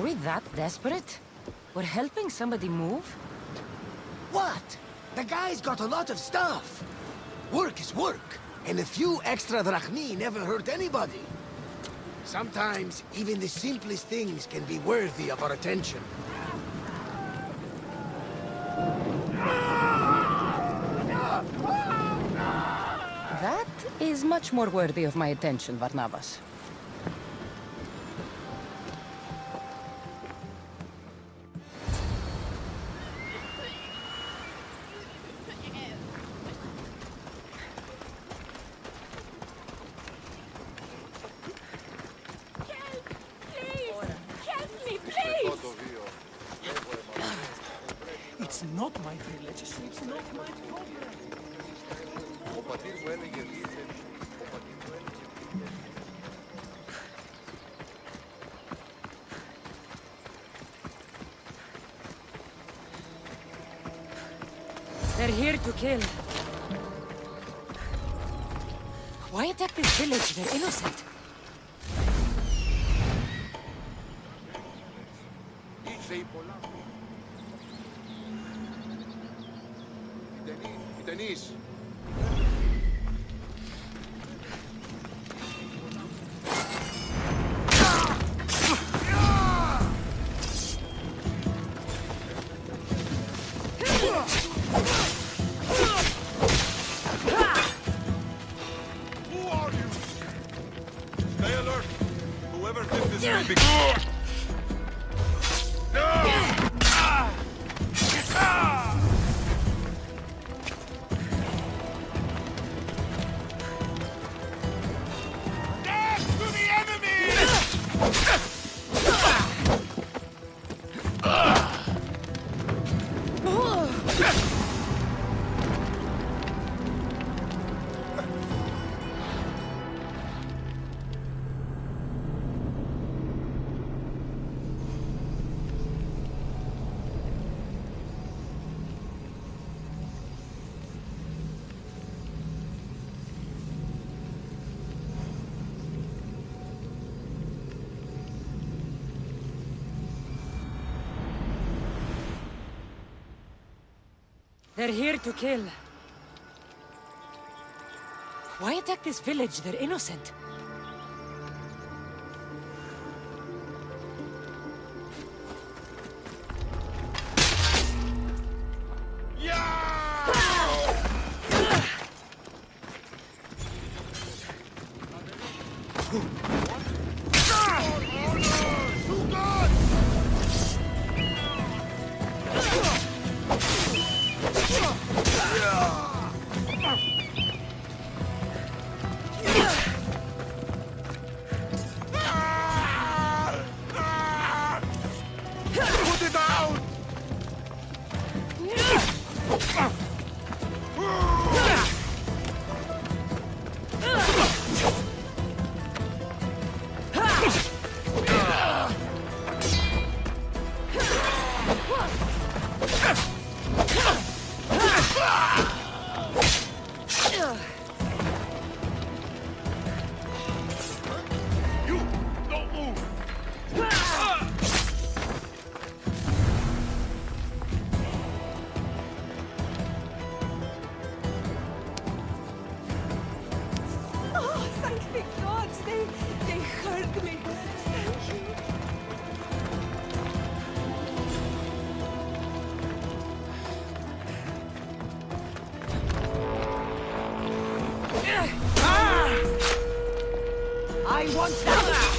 we that desperate? We're helping somebody move? What? The guy's got a lot of stuff. Work is work, and a few extra drachmi never hurt anybody. Sometimes, even the simplest things can be worthy of our attention. That is much more worthy of my attention, Barnabas. It's not my village, it's not my problem. They're here to kill. Why attack this village? They're innocent. Denise. Who are you? Stay alert. Whoever did this may be... They're here to kill. Why attack this village? They're innocent. I want that!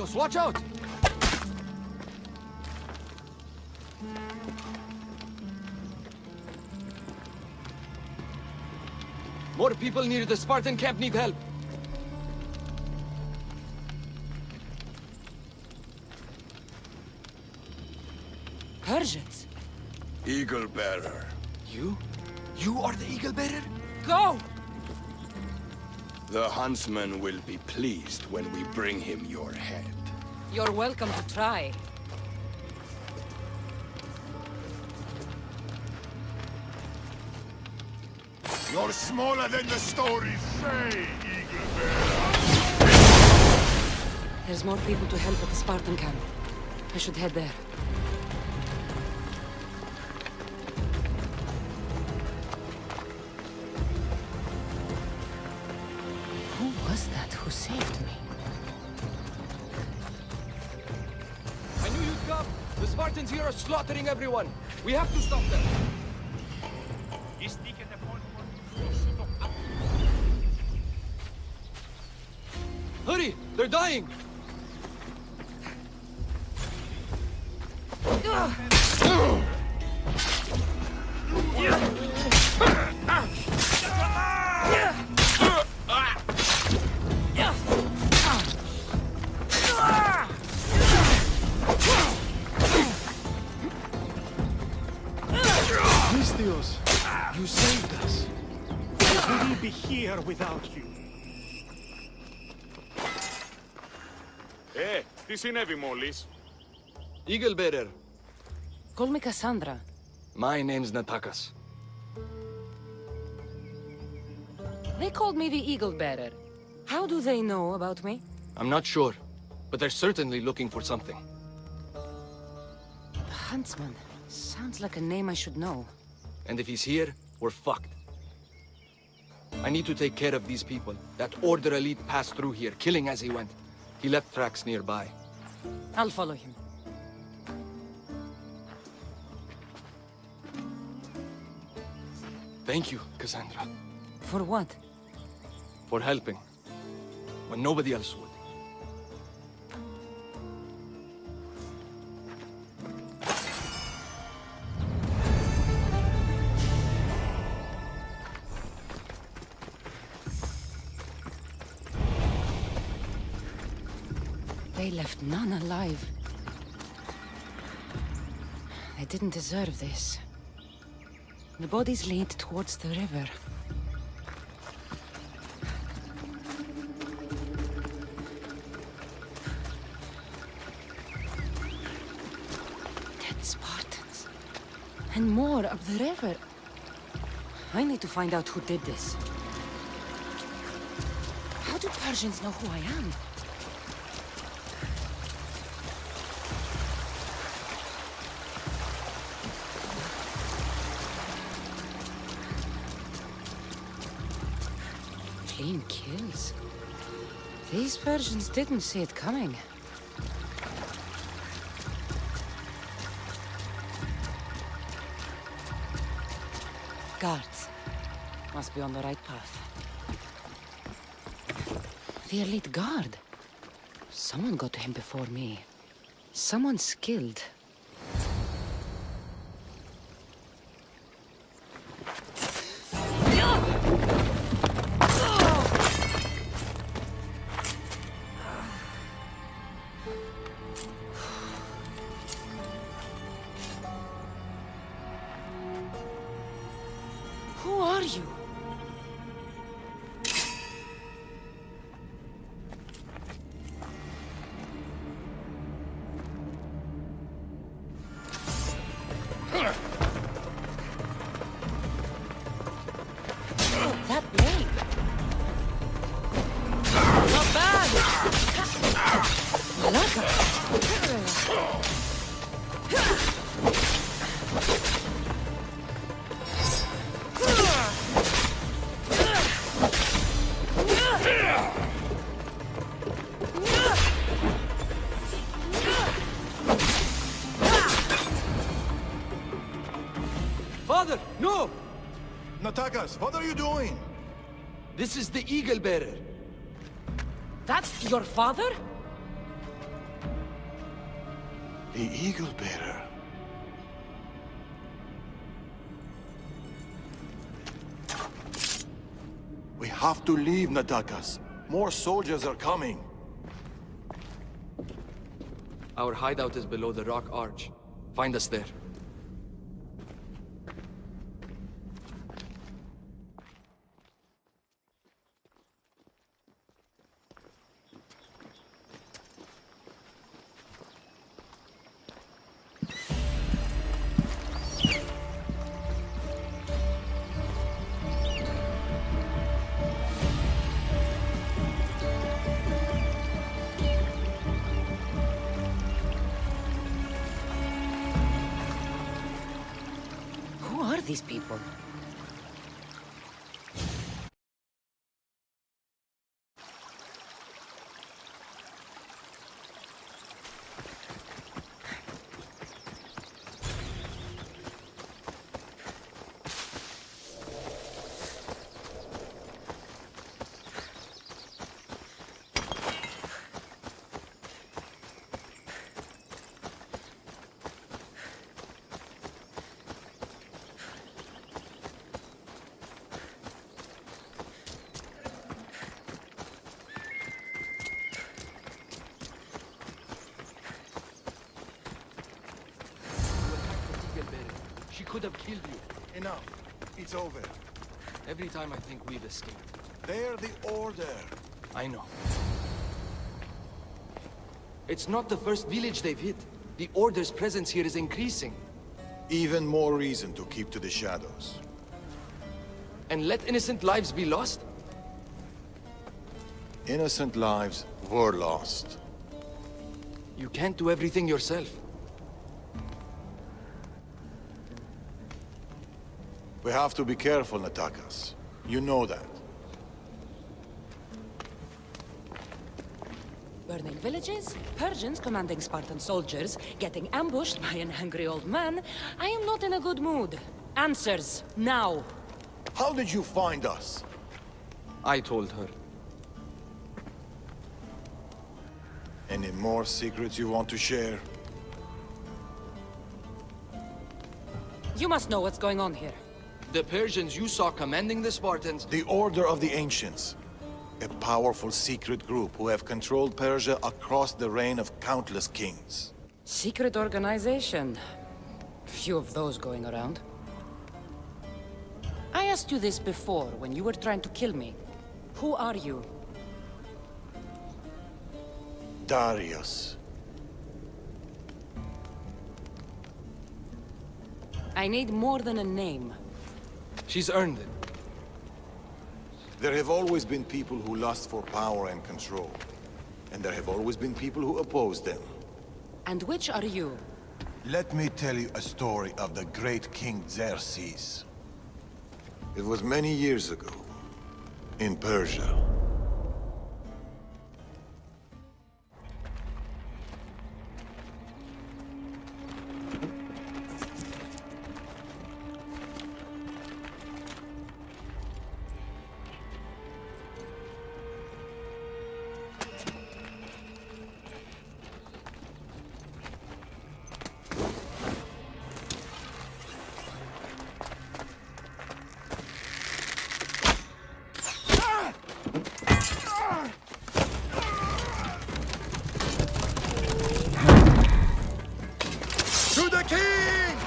Vistios, watch out! More people near the Spartan camp need help. Persians? Eagle bearer. You? You are the Eagle Bearer? Go! The huntsman will be pleased when we bring him your head. You're welcome to try. You're smaller than the stories say, Eagle bearer. There's more people to help at the Spartan camp. I should head there. Who was that who saved me? I knew you'd come. The Spartans here are slaughtering everyone. We have to stop them. Hurry! They're dying! Vistios, You saved us. we wouldn't be here without you. Τι συνέβη μόλις? Eagle Bearer. Call me Cassandra. My name's Natakas. They called me the Eagle Bearer. How do they know about me? I'm not sure, but they're certainly looking for something. The Huntsman. Sounds like a name I should know. And if he's here, we're fucked. I need to take care of these people. That Order Elite passed through here, killing as he went. He left tracks nearby. I'll follow him. Thank you, Cassandra, For what? for helping when nobody else would. They left none alive. They didn't deserve this. The bodies lead towards the river. Dead Spartans. And more up the river. I need to find out who did this. How do Persians know who I am? Clean kills. These Persians didn't see it coming. Guards. Must be on the right path. The elite guard. Someone got to him before me. Someone skilled. Who are you? That blade. Not bad. Malaka. Father, no! Natakas, what are you doing? This is the Eagle Bearer. That's your father? The Eagle Bearer. We have to leave, Natakas. More soldiers are coming. Our hideout is below the rock arch. Find us there. Who are these people? She could have killed you. Enough. It's over. Every time I think we've escaped. They're the Order. I know. It's not the first village they've hit. The Order's presence here is increasing. Even more reason to keep to the shadows. And let innocent lives be lost? Innocent lives were lost. You can't do everything yourself. We have to be careful, Natakas. You know that. Burning villages, Persians commanding Spartan soldiers, getting ambushed by an angry old man. I am not in a good mood. Answers, now. How did you find us? I told her. Any more secrets you want to share? You must know what's going on here. The Persians you saw commanding the Spartans. The Order of the Ancients. A powerful secret group who have controlled Persia across the reign of countless kings. Secret organization. Few of those going around. I asked you this before, when you were trying to kill me. Who are you? Darius. I need more than a name. She's earned it. There have always been people who lust for power and control. And there have always been people who oppose them. And which are you? Let me tell you a story of the great King Xerxes. It was many years ago, in Persia. To the king!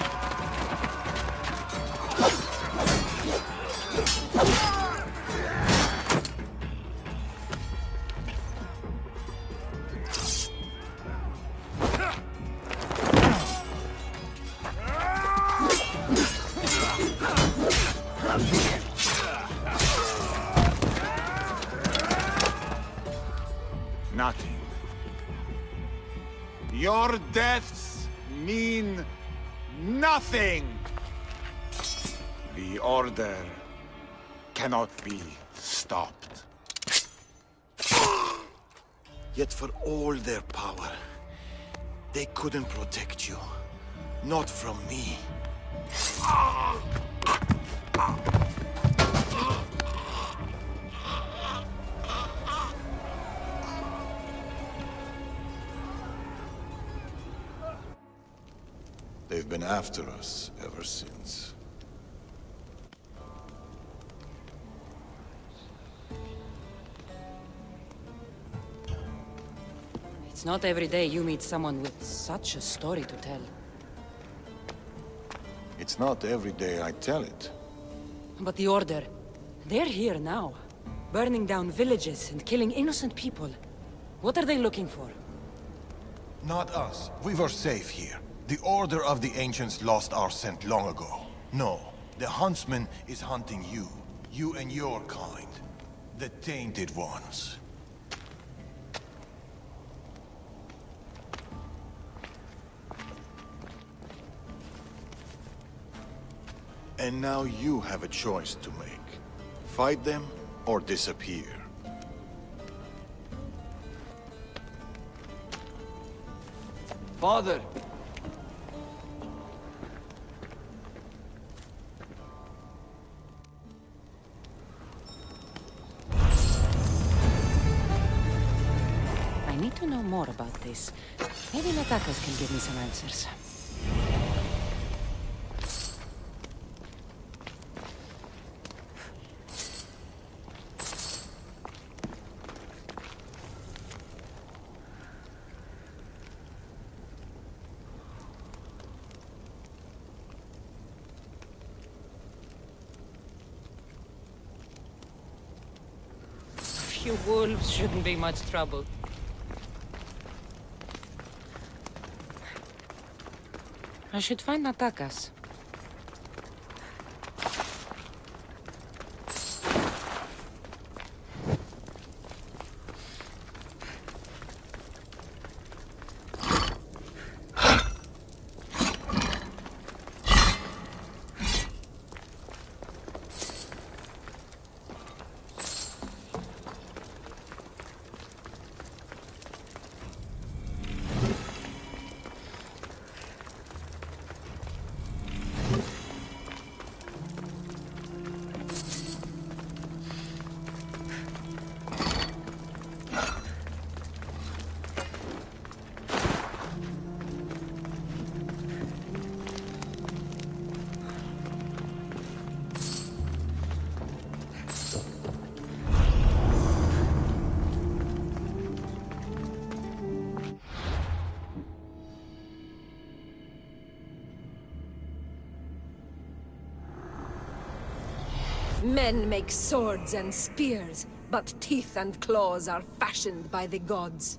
Nothing. Your deaths mean nothing. The Order cannot be stopped. Yet for all their power, they couldn't protect you. Not from me. They've been after us ever since. It's not every day you meet someone with such a story to tell. It's not every day I tell it. But the Order, they're here now. Burning down villages and killing innocent people. What are they looking for? Not us. We were safe here. The Order of the Ancients lost our scent long ago. No, the Huntsman is hunting you. You and your kind. The Tainted Ones. And now you have a choice to make. Fight them or disappear. Father! I need to know more about this. Maybe Natakas can give me some answers. A few wolves shouldn't be much trouble. I should find Natakas. Men make swords and spears, but teeth and claws are fashioned by the gods.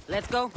Let's go.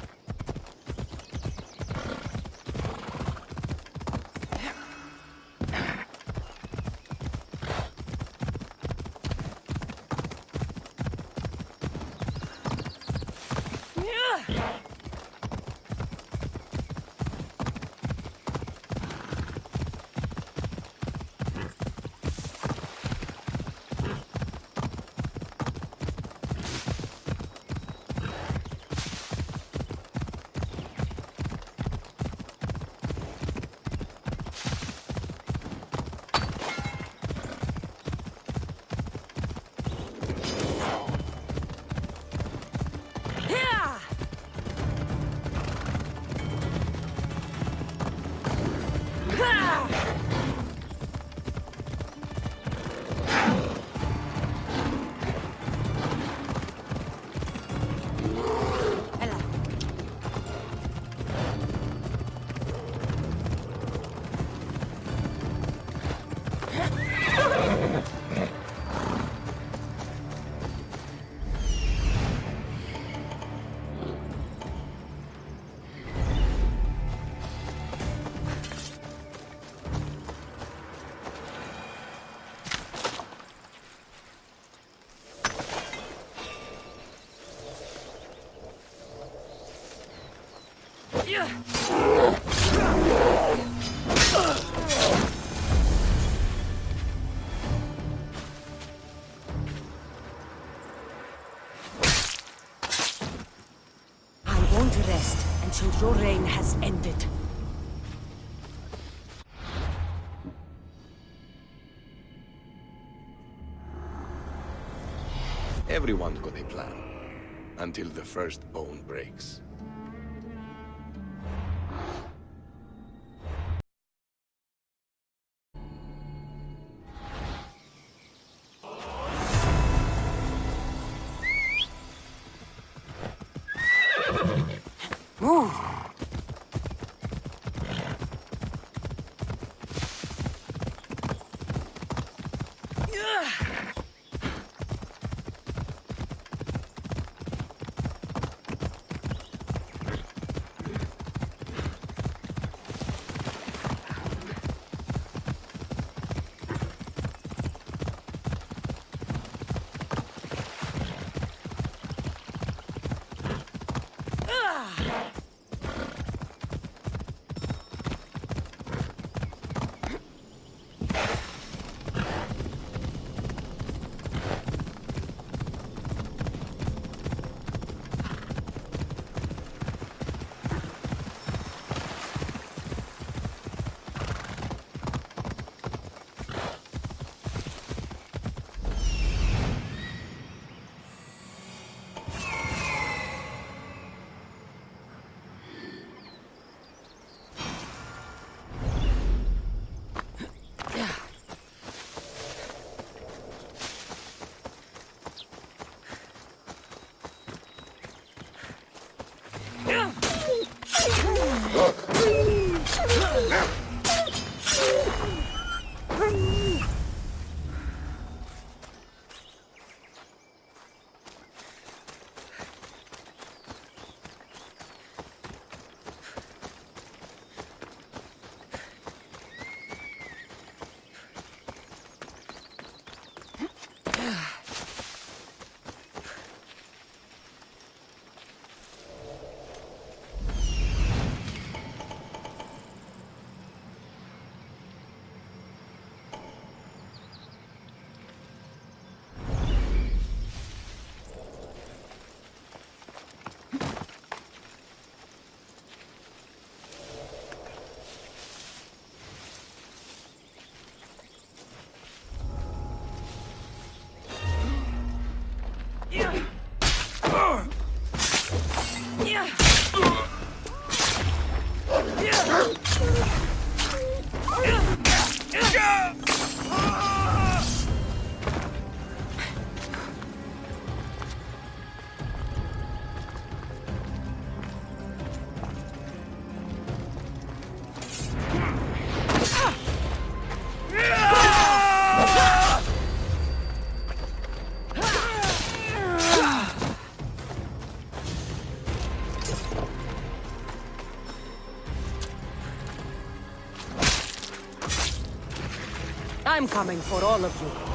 I won't rest until your reign has ended. Everyone's got a plan. Until the first bone breaks. Move! I'm coming for all of you.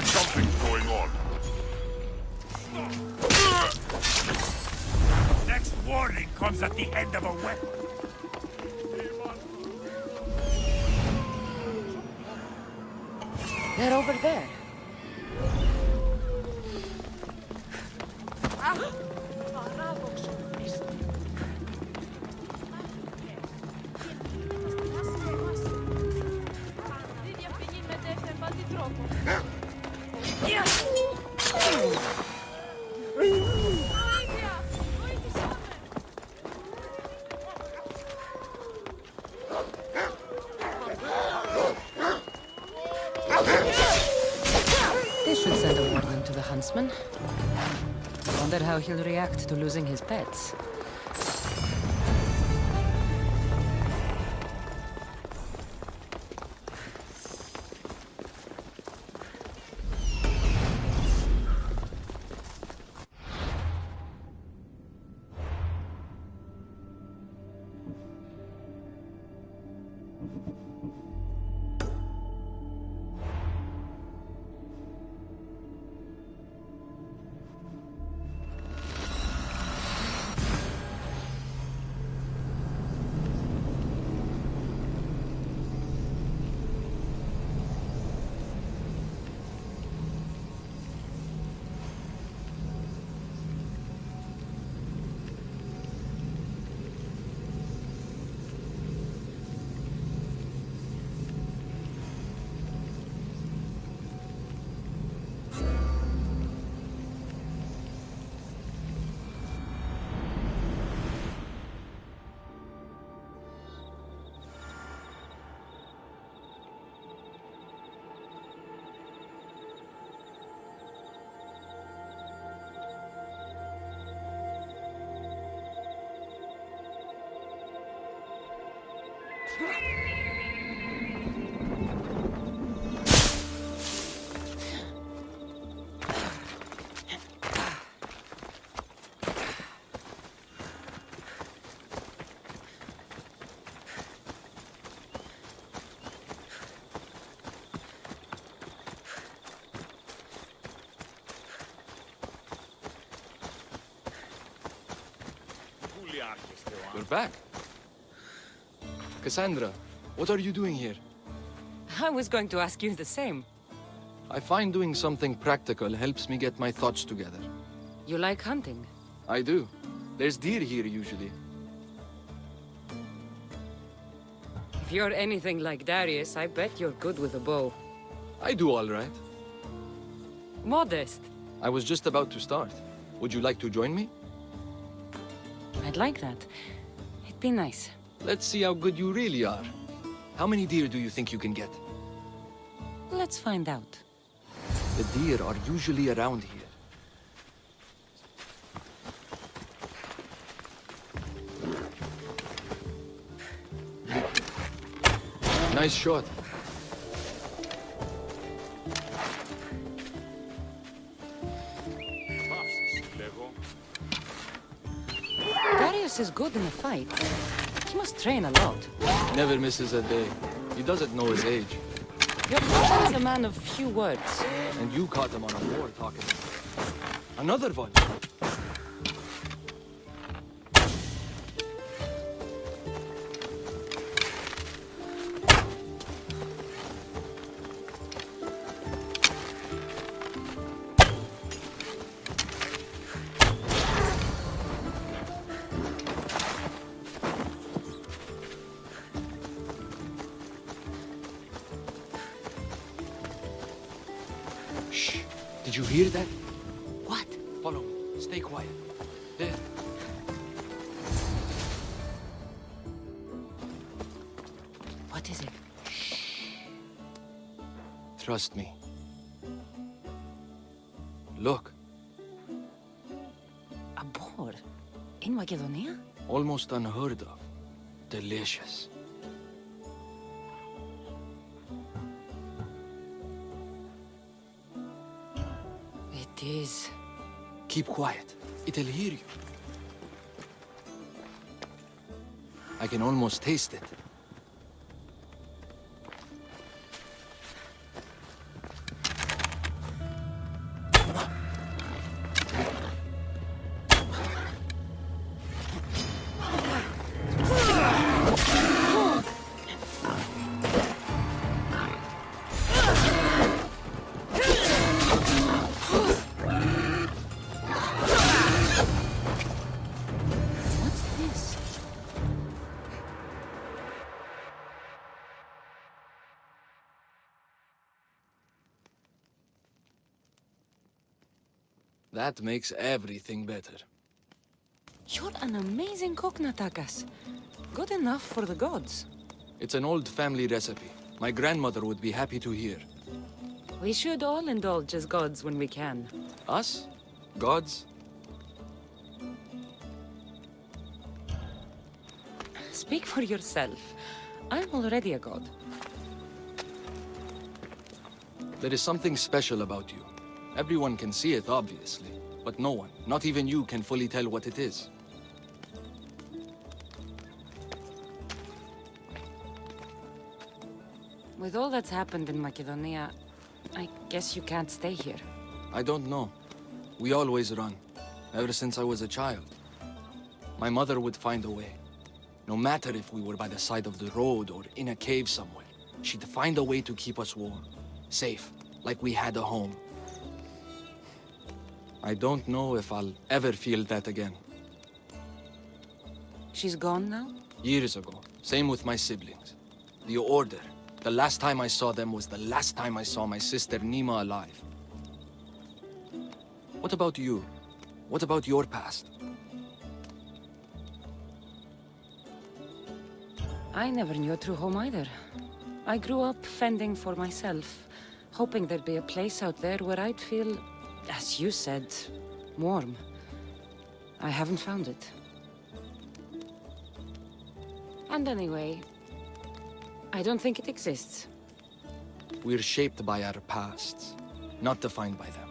Something's going on. Next warning comes at the end of a weapon. They're over there. This should send a warning to the huntsman. Wonder how he'll react to losing his pets. We're back. Cassandra, what are you doing here? I was going to ask you the same. I find doing something practical helps me get my thoughts together. You like hunting? I do. There's deer here usually. If you're anything like Darius, I bet you're good with a bow. I do all right. Modest. I was just about to start. Would you like to join me? I'd like that. It'd be nice. Let's see how good you really are. How many deer do you think you can get? Let's find out. The deer are usually around here. Nice shot. Darius is good in a fight. He must train a lot. Never misses a day. He doesn't know his age. Your father is a man of few words. And you caught him on a war talking. Another one. Shh. Did you hear that? What? Follow me. Stay quiet. There. What is it? Trust me. Look. A boar? In Macedonia? Almost unheard of. Delicious. It is. Keep quiet. It'll hear you. I can almost taste it. What's this? That makes everything better. You're an amazing cook, Natakas. Good enough for the gods. It's an old family recipe. My grandmother would be happy to hear. We should all indulge as gods when we can. Us? Gods? Speak for yourself. I'm already a god. There is something special about you. Everyone can see it, obviously. But no one, not even you, can fully tell what it is. With all that's happened in Macedonia, I guess you can't stay here. I don't know. We always run. Ever since I was a child. My mother would find a way. No matter if we were by the side of the road or in a cave somewhere, she'd find a way to keep us warm. Safe, like we had a home. I don't know if I'll ever feel that again. She's gone now? Years ago. Same with my siblings. The Order. The last time I saw them was the last time I saw my sister Nima alive. What about you? What about your past? I never knew a true home either. I grew up fending for myself, hoping there'd be a place out there where I'd feel, as you said, warm. I haven't found it. And anyway, I don't think it exists. We're shaped by our pasts, not defined by them.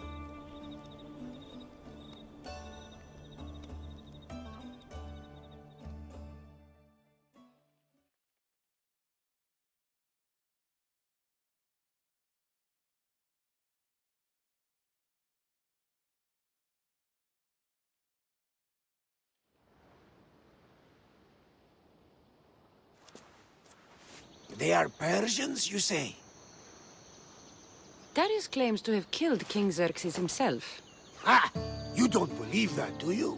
They are Persians, you say? Darius claims to have killed King Xerxes himself. Ah! You don't believe that, do you?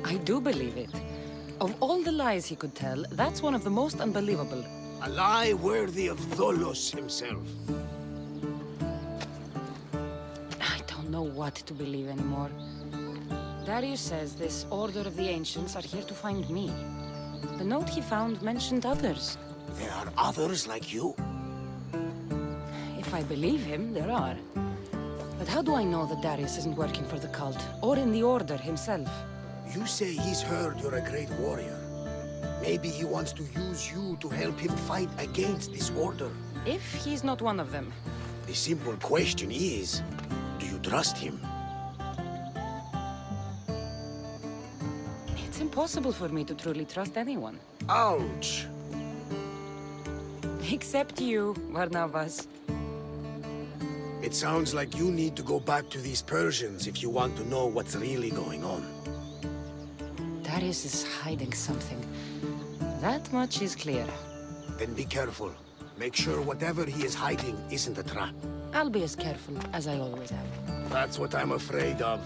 I do believe it. Of all the lies he could tell, that's one of the most unbelievable. A lie worthy of Tholos himself. I don't know what to believe anymore. Darius says this Order of the Ancients are here to find me. The note he found mentioned others. There are others like you? If I believe him, there are. But how do I know that Darius isn't working for the cult, or in the Order himself? You say he's heard you're a great warrior. Maybe he wants to use you to help him fight against this Order. If he's not one of them. The simple question is, do you trust him? It's impossible for me to truly trust anyone. Ouch! Except you, Barnabas. It sounds like you need to go back to these Persians if you want to know what's really going on. Darius is hiding something. That much is clear. Then be careful. Make sure whatever he is hiding isn't a trap. I'll be as careful as I always am. That's what I'm afraid of.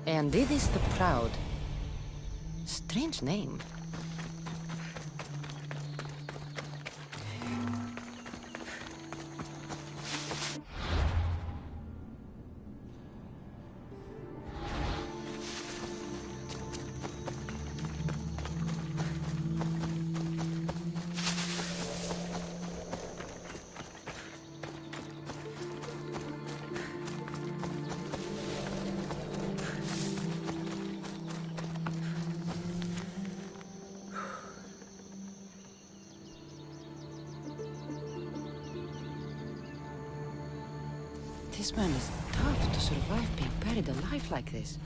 And Didis the Proud. Strange name. This man is tough to survive being buried alive like this.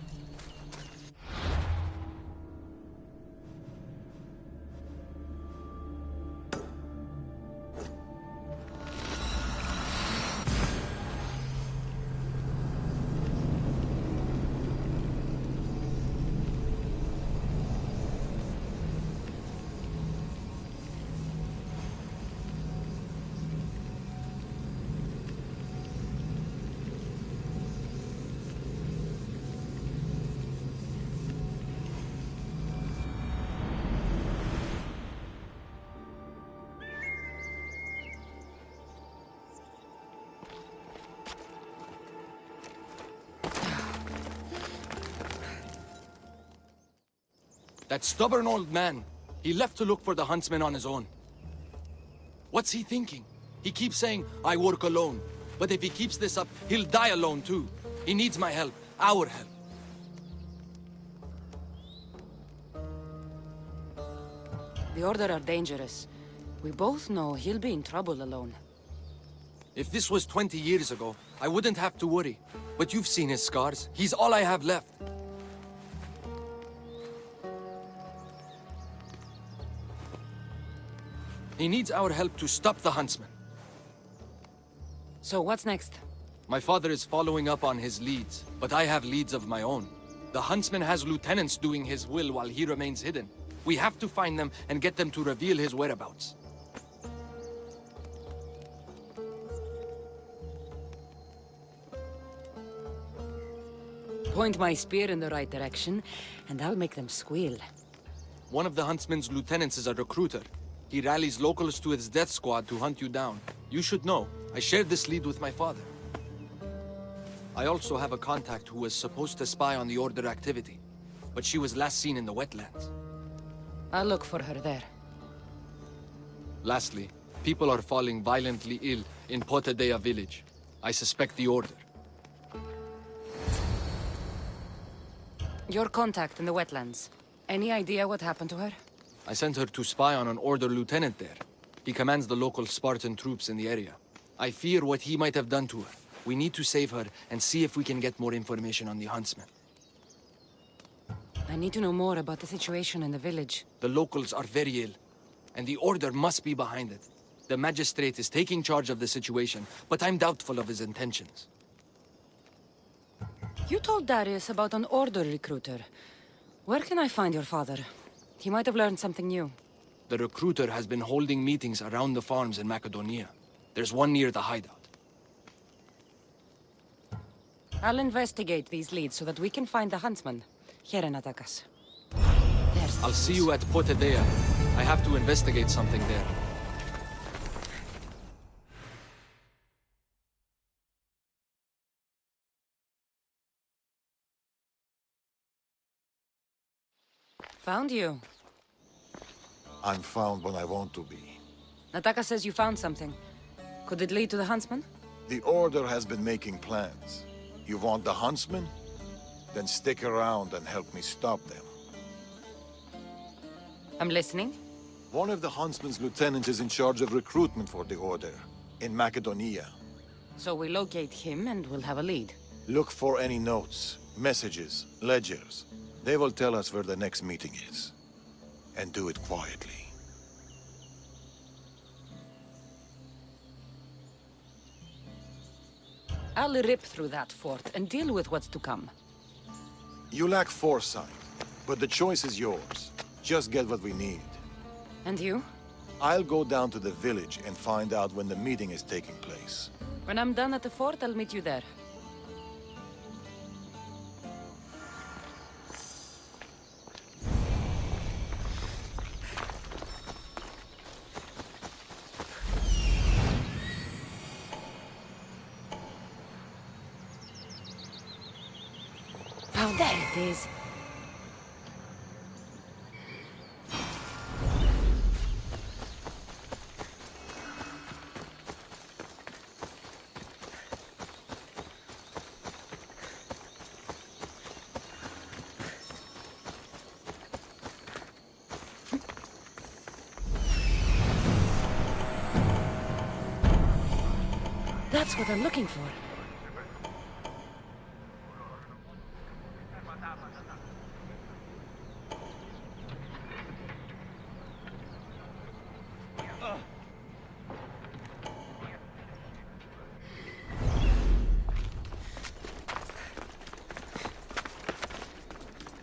That stubborn old man. He left to look for the huntsman on his own. What's he thinking? He keeps saying, I work alone. But if he keeps this up, he'll die alone too. He needs my help. Our help. The Order are dangerous. We both know he'll be in trouble alone. If this was 20 years ago, I wouldn't have to worry. But you've seen his scars. He's all I have left. He needs our help to stop the huntsman. So what's next? My father is following up on his leads, but I have leads of my own. The huntsman has lieutenants doing his will while he remains hidden. We have to find them and get them to reveal his whereabouts. Point my spear in the right direction, and I'll make them squeal. One of the huntsman's lieutenants is a recruiter. He rallies locals to his death squad to hunt you down. You should know. I shared this lead with my father. I also have a contact who was supposed to spy on the Order activity, but she was last seen in the wetlands. I'll look for her there. Lastly, people are falling violently ill in Potadea village. I suspect the Order. Your contact in the wetlands. Any idea what happened to her? I sent her to spy on an Order lieutenant there. He commands the local Spartan troops in the area. I fear what he might have done to her. We need to save her and see if we can get more information on the huntsman. I need to know more about the situation in the village. The locals are very ill, and the Order must be behind it. The magistrate is taking charge of the situation, but I'm doubtful of his intentions. You told Darius about an Order recruiter. Where can I find your father? He might have learned something new. The recruiter has been holding meetings around the farms in Macedonia. There's one near the hideout. I'll investigate these leads so that we can find the huntsman. Here in Atakas. I'll see you at Potedea. I have to investigate something there. Found you. I'm found when I want to be. Nataka says you found something. Could it lead to the huntsman? The Order has been making plans. You want the huntsman? Then stick around and help me stop them. I'm listening. One of the huntsman's lieutenants is in charge of recruitment for the Order, in Macedonia. So we locate him and we'll have a lead. Look for any notes, messages, ledgers. They will tell us where the next meeting is. And do it quietly. I'll rip through that fort and deal with what's to come. You lack foresight, but the choice is yours. Just get what we need. And you? I'll go down to the village and find out when the meeting is taking place. When I'm done at the fort, I'll meet you there. Oh, there it is. That's what I'm looking for.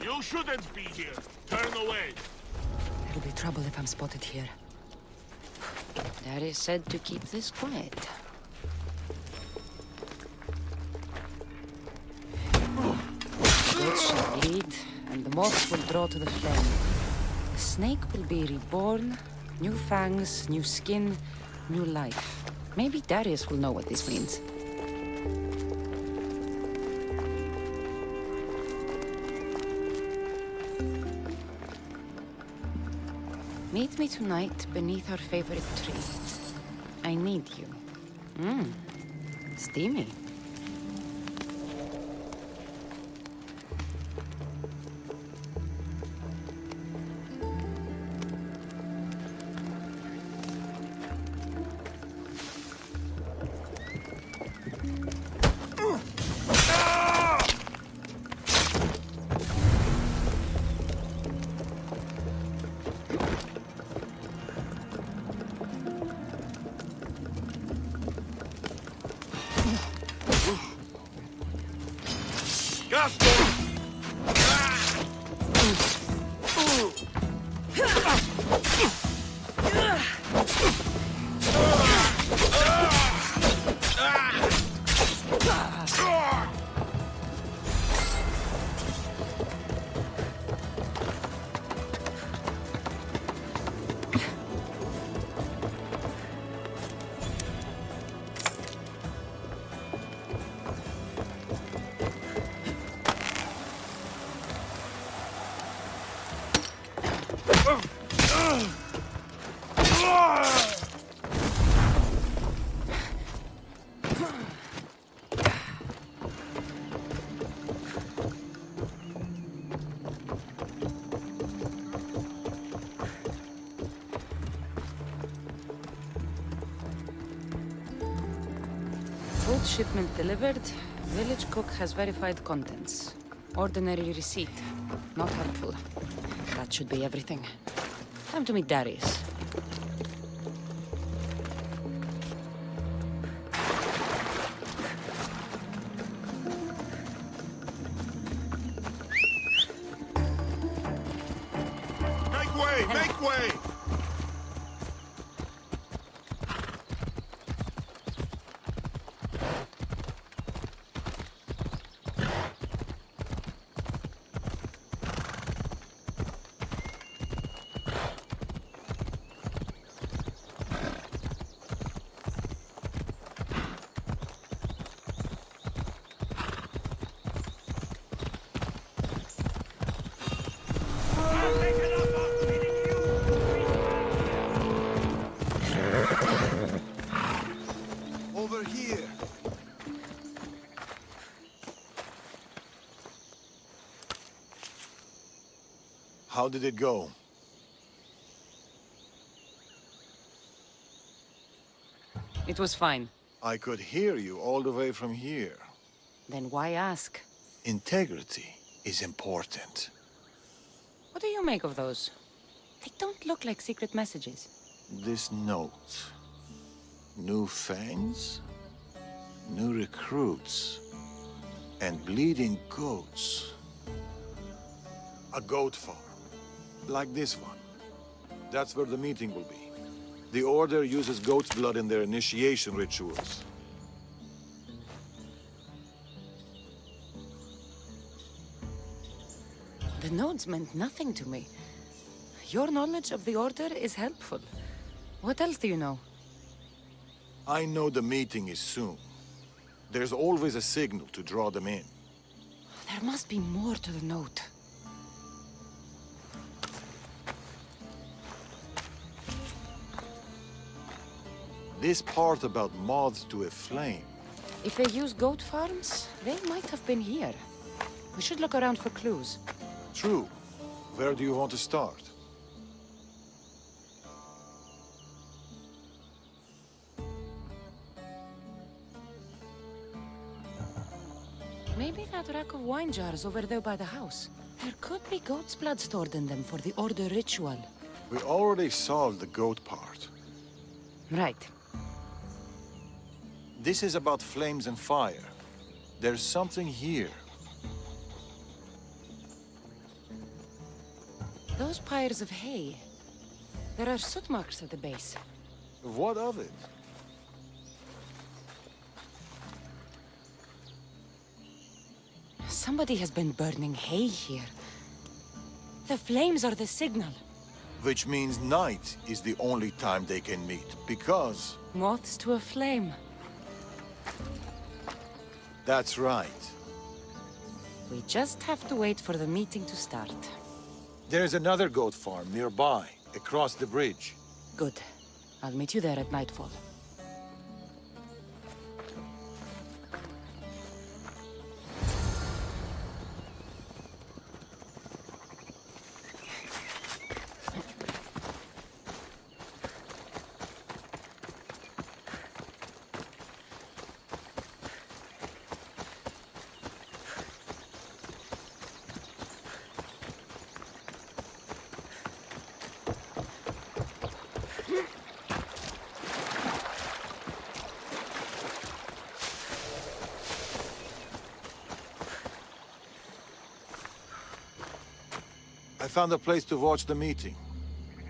You shouldn't be here. Turn away. It'll be trouble if I'm spotted here. Daddy said to keep this quiet. Goats shall bleed, and the moths will draw to the flame. The snake will be reborn, new fangs, new skin, new life. Maybe Darius will know what this means. Meet me tonight beneath our favorite tree. I need you. Steamy. Food shipment delivered. Village cook has verified contents. Ordinary receipt. Not helpful. That should be everything. Time to meet Darius. Make way! Make way! How did it go? It was fine. I could hear you all the way from here. Then why ask? Integrity is important. What do you make of those? They don't look like secret messages. This note. New fangs? New recruits. And bleeding goats. A goat farm. Like this one. That's where the meeting will be. The Order uses goat's blood in their initiation rituals. The notes meant nothing to me. Your knowledge of the Order is helpful. What else do you know? I know the meeting is soon. There's always a signal to draw them in. There must be more to the note. This part about moths to a flame. If they use goat farms, they might have been here. We should look around for clues. True. Where do you want to start? Maybe that rack of wine jars over there by the house. There could be goat's blood stored in them for the Order ritual. We already solved the goat part. Right. This is about flames and fire. There's something here. Those pyres of hay. There are soot marks at the base. What of it? Somebody has been burning hay here. The flames are the signal. Which means night is the only time they can meet, because... Moths to a flame. That's right. We just have to wait for the meeting to start. There's another goat farm nearby, across the bridge. Good. I'll meet you there at nightfall. I found a place to watch the meeting.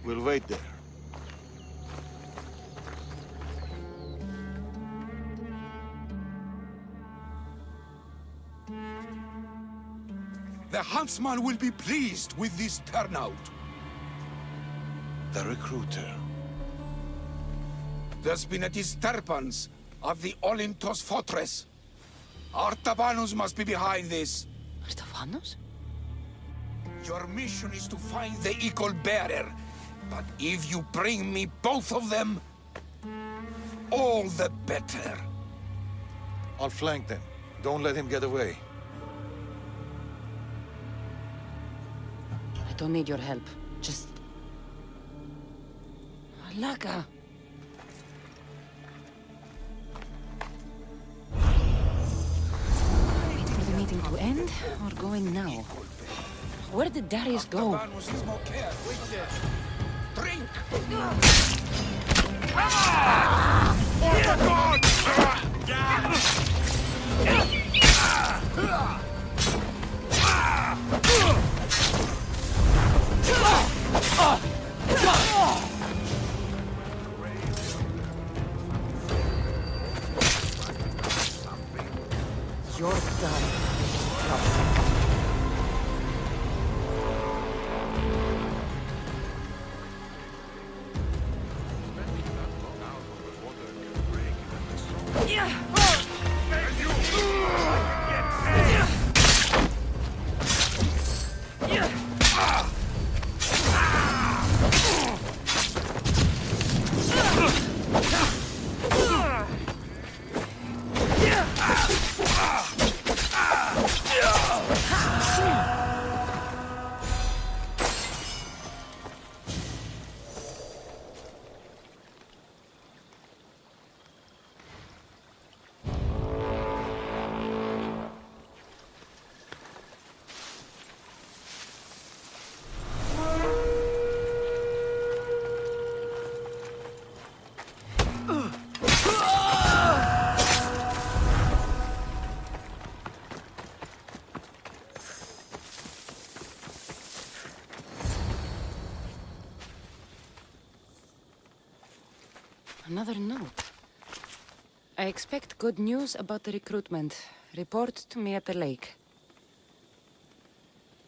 We'll wait there. The huntsman will be pleased with this turnout. The recruiter. There's been a disturbance of the Olympos fortress. Artabanus must be behind this. Artabanus? Your mission is to find the equal bearer. But if you bring me both of them, all the better. I'll flank them. Don't let him get away. I don't need your help. Just... Alaka! Wait for the meeting to end, or going now? Where did Darius go? Artabanus is more careful. Drink! You're done. Another note. I expect good news about the recruitment. Report to me at the lake.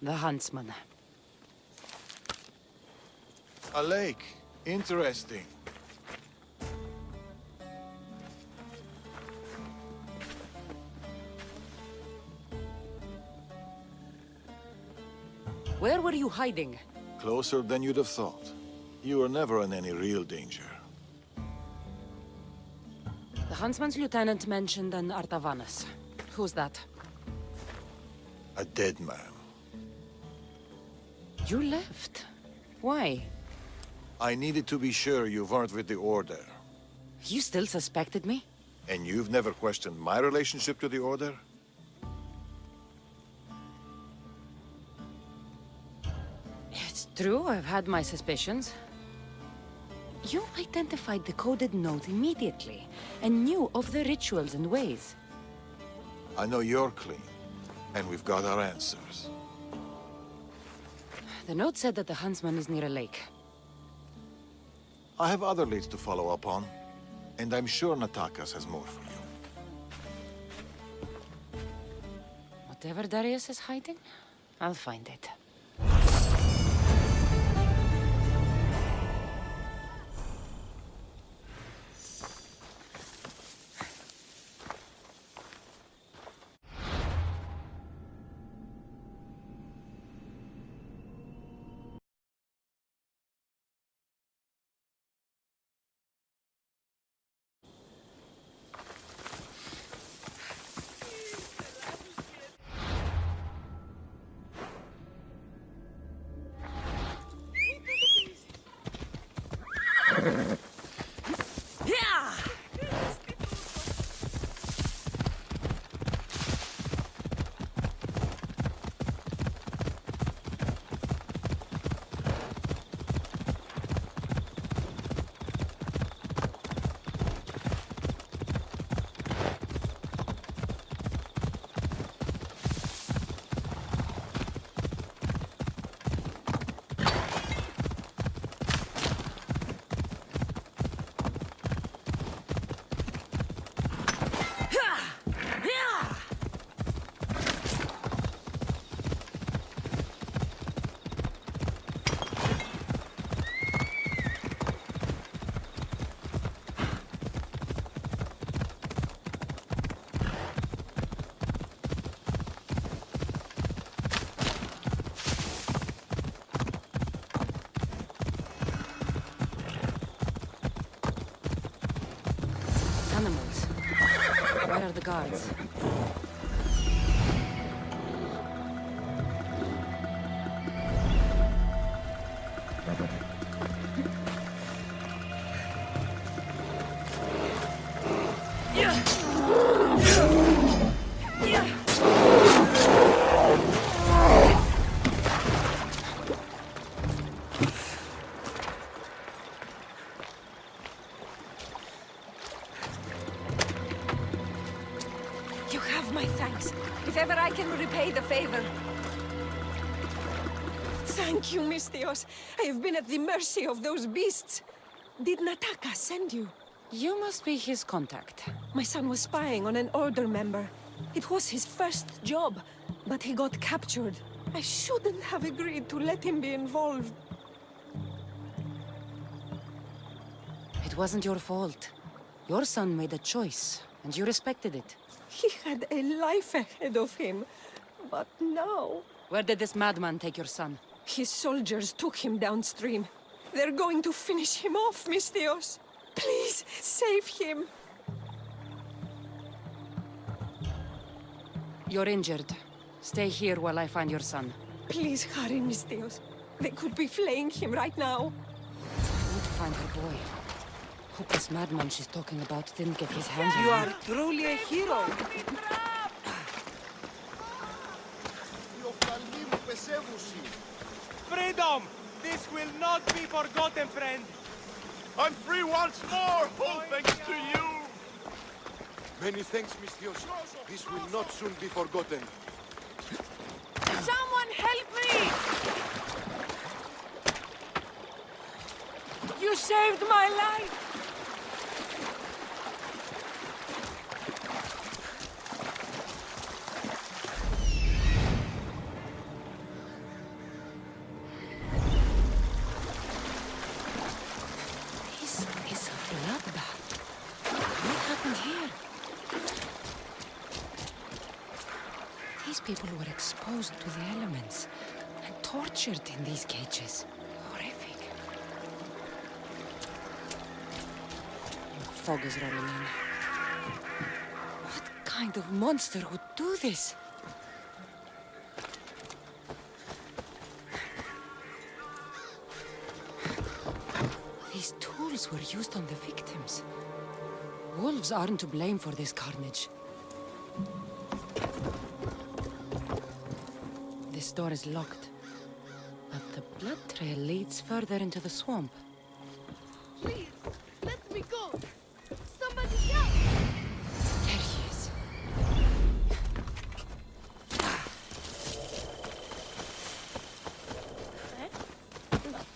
The huntsman. A lake. Interesting. Where were you hiding? Closer than you'd have thought. You were never in any real danger. The huntsman's lieutenant mentioned an Artavanus. Who's that? A dead man. You left. Why? I needed to be sure you weren't with the Order. You still suspected me? And you've never questioned my relationship to the Order? It's true, I've had my suspicions. You identified the coded note immediately, and knew of the rituals and ways. I know you're clean, and we've got our answers. The note said that the huntsman is near a lake. I have other leads to follow up on, and I'm sure Natakas has more for you. Whatever Darius is hiding, I'll find it. Animals. Where are the guards? You have my thanks. If ever I can repay the favor. Thank you, Misthios. I have been at the mercy of those beasts. Did Nataka send you? You must be his contact. My son was spying on an Order member. It was his first job, but he got captured. I shouldn't have agreed to let him be involved. It wasn't your fault. Your son made a choice, and you respected it. He had a life ahead of him, but now... Where did this madman take your son? His soldiers took him downstream. They're going to finish him off, Misthios. Please, save him. You're injured. Stay here while I find your son. Please hurry, Misthios. They could be flaying him right now. I need to find her boy. Hope this madman she's talking about didn't get his hands on You him. are truly a hero. Freedom! This will not be forgotten, friend. I'm free once more, all thanks to you! Many thanks, Misthios. This will not soon be forgotten. Someone help me! You saved my life! These people were exposed to the elements and tortured in these cages. Horrific. Fog is rolling in. What kind of monster would do this? These tools were used on the victims. Wolves aren't to blame for this carnage. This door is locked, but the blood trail leads further into the swamp. Please, let me go. Somebody help! There he is.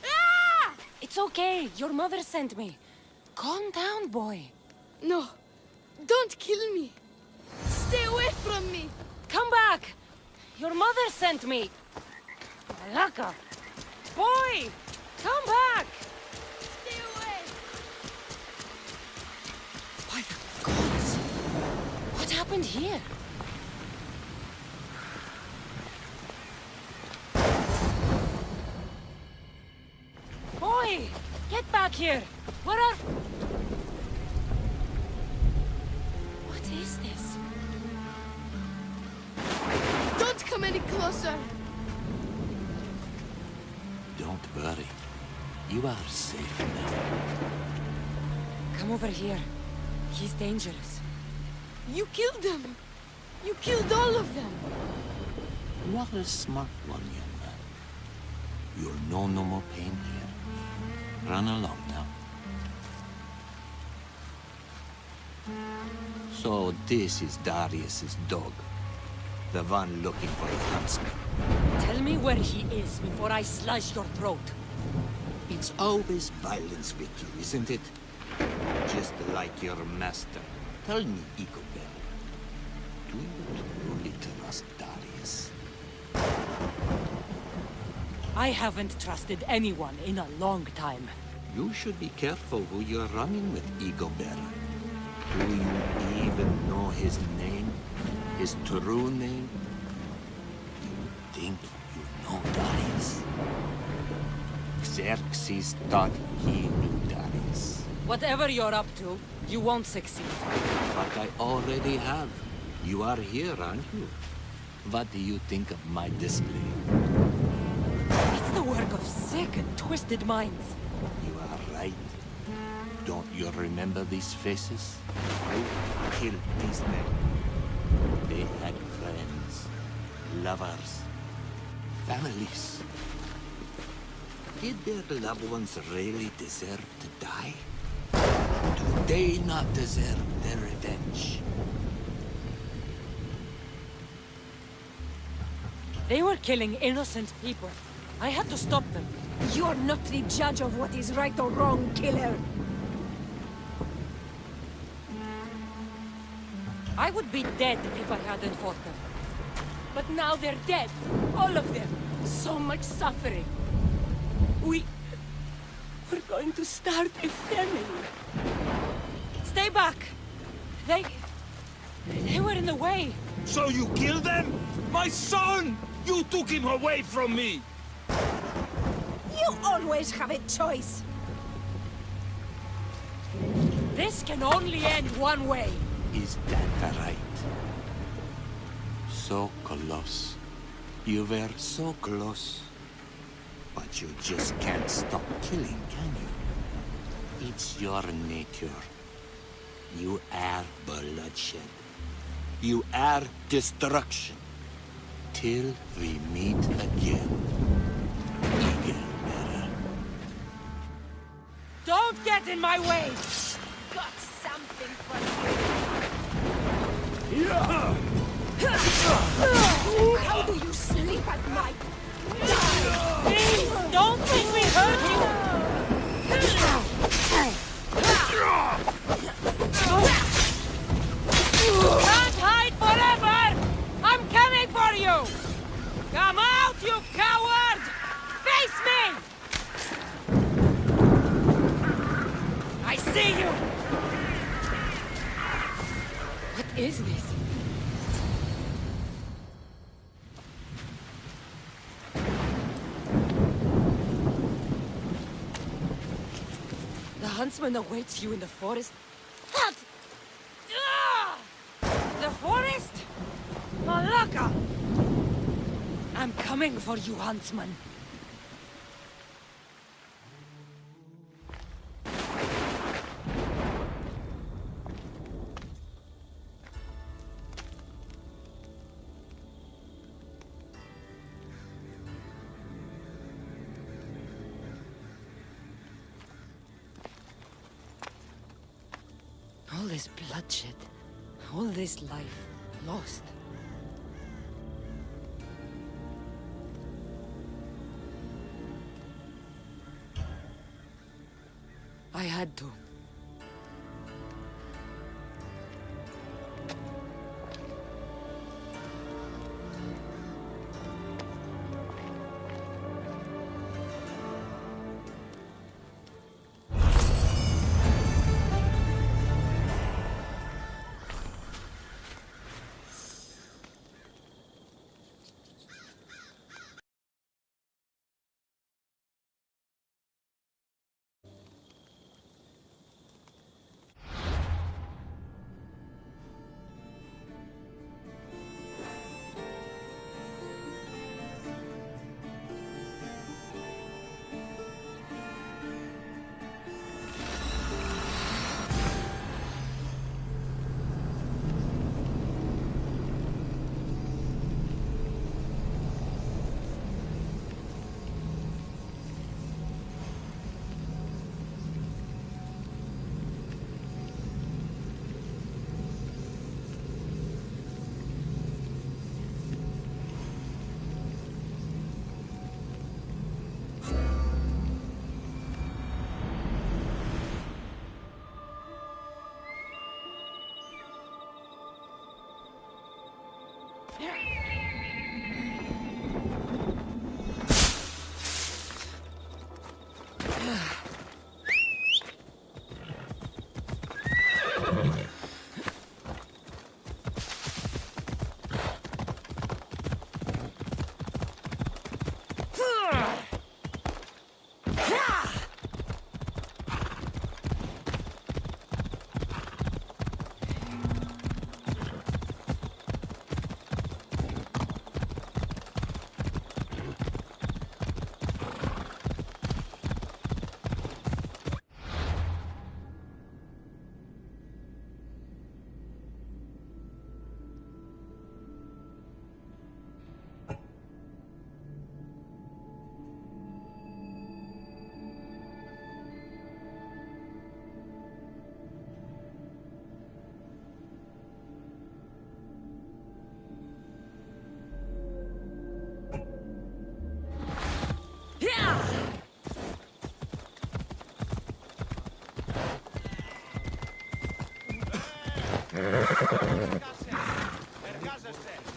Ah! It's okay. Your mother sent me. Calm down, boy. No, don't kill me. Stay away from me. Come back. Your mother sent me. Malaka. Boy, come back. Stay away. By the gods. What happened here? Boy, get back here. Where are... What is this? Don't come any closer. Don't worry. You are safe now. Come over here. He's dangerous. You killed them. You killed all of them. You are a smart one, young man. You'll know no more pain here. Run along now. So this is Darius's dog. The one looking for the huntsman. Tell me where he is before I slash your throat. It's always violence with you, isn't it? Just like your master. Tell me, Icobel, do you truly trust Darius? I haven't trusted anyone in a long time. You should be careful who you're running with, Icobel. Do you even know his name? His true name? You think you know Darius? Xerxes thought he knew Darius. Whatever you're up to, you won't succeed. But I already have. You are here, aren't you? What do you think of my display? It's the work of sick and twisted minds. You are right. Don't you remember these faces? Who killed these men? They had friends, lovers, families. Did their loved ones really deserve to die? Do they not deserve their revenge? They were killing innocent people. I had to stop them. You're not the judge of what is right or wrong, killer. I would be dead if I hadn't fought them. But now they're dead. All of them. So much suffering. We're going to start a family. Stay back! They were in the way. So you killed them? My son! You took him away from me! You always have a choice. This can only end one way. Is that right? So close. You were so close. But you just can't stop killing, can you? It's your nature. You are bloodshed. You are destruction. Till we meet again. Eagle-bearer. Don't get in my way! Got something for How do you sleep at night? Please, don't make me hurt you! Can't hide forever! I'm coming for you! Come out, you coward! Face me! I see you! What is this? huntsman awaits you in the forest. What? Ah! The forest? Malaka! I'm coming for you, huntsman. All this bloodshed, all this life lost. I had to.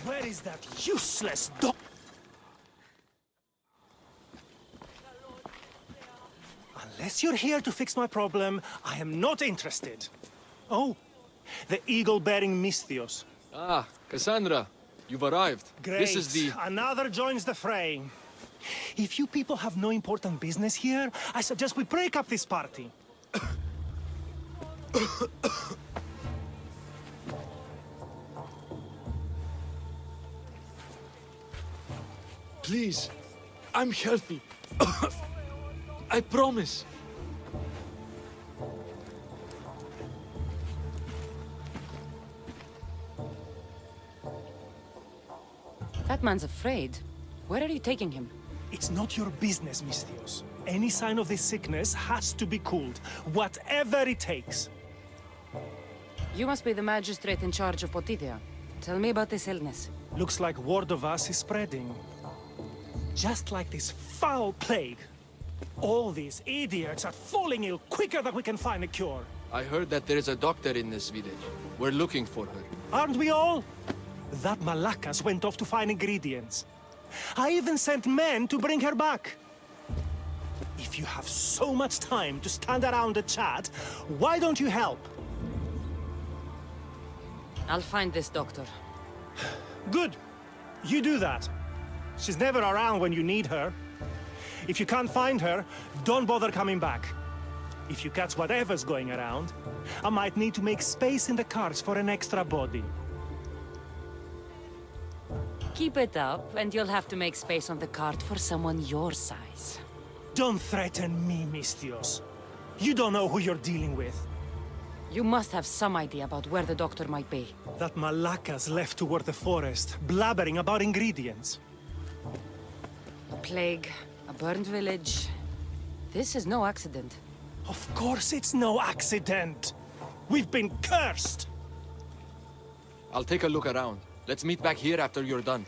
Where is that useless dog? Unless you're here to fix my problem, I am not interested. Oh, the eagle-bearing Misthios. Ah, Cassandra, you've arrived. Great. This is the... Another joins the fray. If you people have no important business here, I suggest we break up this party. Please, I'm healthy. I promise. That man's afraid. Where are you taking him? It's not your business, Misthios. Any sign of this sickness has to be cooled, whatever it takes. You must be the magistrate in charge of Potidea. Tell me about this illness. Looks like word of us is spreading. Just like this foul plague. All these idiots are falling ill quicker than we can find a cure. I heard that there is a doctor in this village. We're looking for her. Aren't we all? That Malakas went off to find ingredients. I even sent men to bring her back. If you have so much time to stand around and chat, why don't you help? I'll find this doctor. Good. You do that. She's never around when you need her. If you can't find her, don't bother coming back. If you catch whatever's going around, I might need to make space in the carts for an extra body. Keep it up, and you'll have to make space on the cart for someone your size. Don't threaten me, Mistios. You don't know who you're dealing with. You must have some idea about where the doctor might be. That Malaka's left toward the forest, blabbering about ingredients. A plague, a burned village. This is no accident. Of course it's no accident. We've been cursed. I'll take a look around. Let's meet back here after you're done.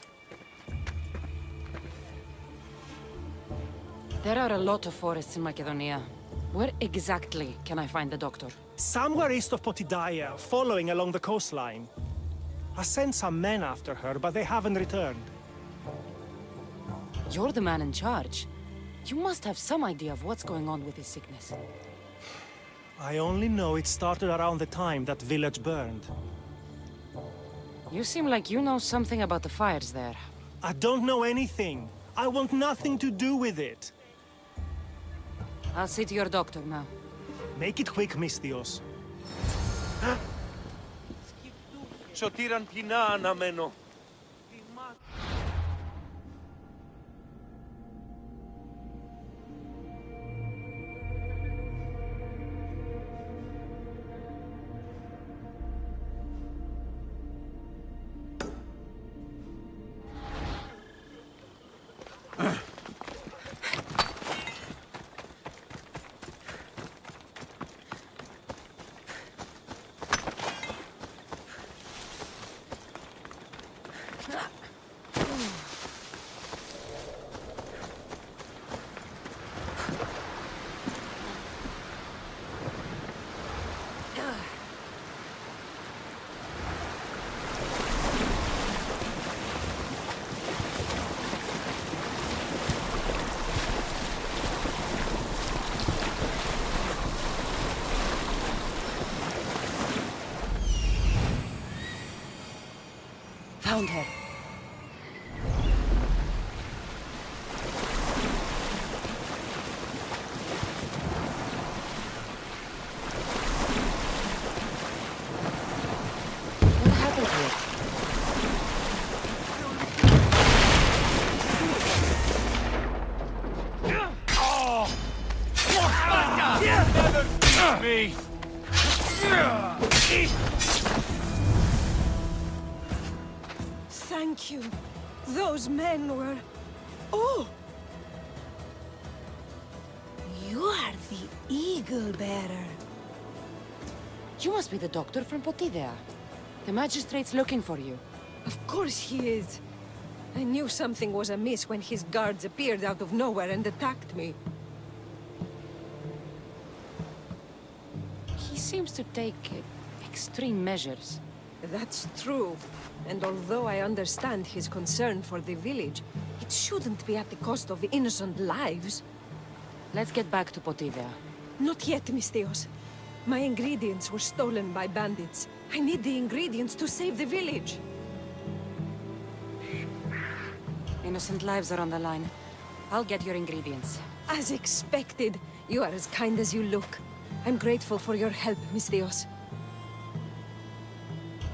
There are a lot of forests in Macedonia. Where exactly can I find the doctor? Somewhere east of Potidaya, following along the coastline. I sent some men after her, but they haven't returned. You're the man in charge. You must have some idea of what's going on with his sickness. I only know it started around the time that village burned. You seem like you know something about the fires there. I don't know anything. I want nothing to do with it. I'll see to your doctor now. Make it quick, Mistios. Szkr0tm αναμένω. Found her. What happened here? Me! Thank you. Those men were... Oh! You are the Eagle Bearer. You must be the doctor from Potidea. The magistrate's looking for you. Of course he is. I knew something was amiss when his guards appeared out of nowhere and attacked me. He seems to take extreme measures. That's true. And although I understand his concern for the village, it shouldn't be at the cost of innocent lives. Let's get back to Potidea. Not yet, Mistios. My ingredients were stolen by bandits. I need the ingredients to save the village. Innocent lives are on the line. I'll get your ingredients. As expected, you are as kind as you look. I'm grateful for your help, Mistios.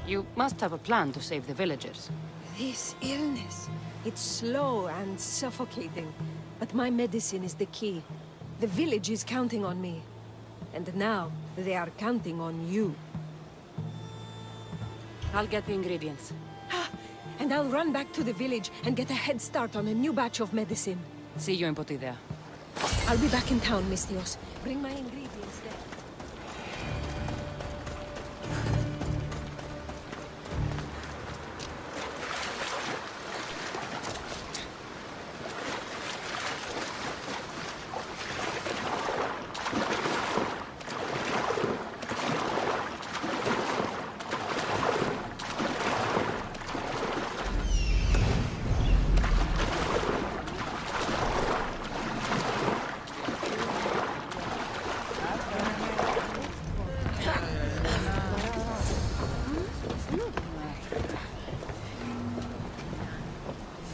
You must have a plan to save the villagers. This illness, it's slow and suffocating, but my medicine is the key. The village is counting on me. And now, they are counting on you. I'll get the ingredients. And I'll run back to the village and get a head start on a new batch of medicine. See you in Potidea. I'll be back in town, Mistios. Bring my ingredients there.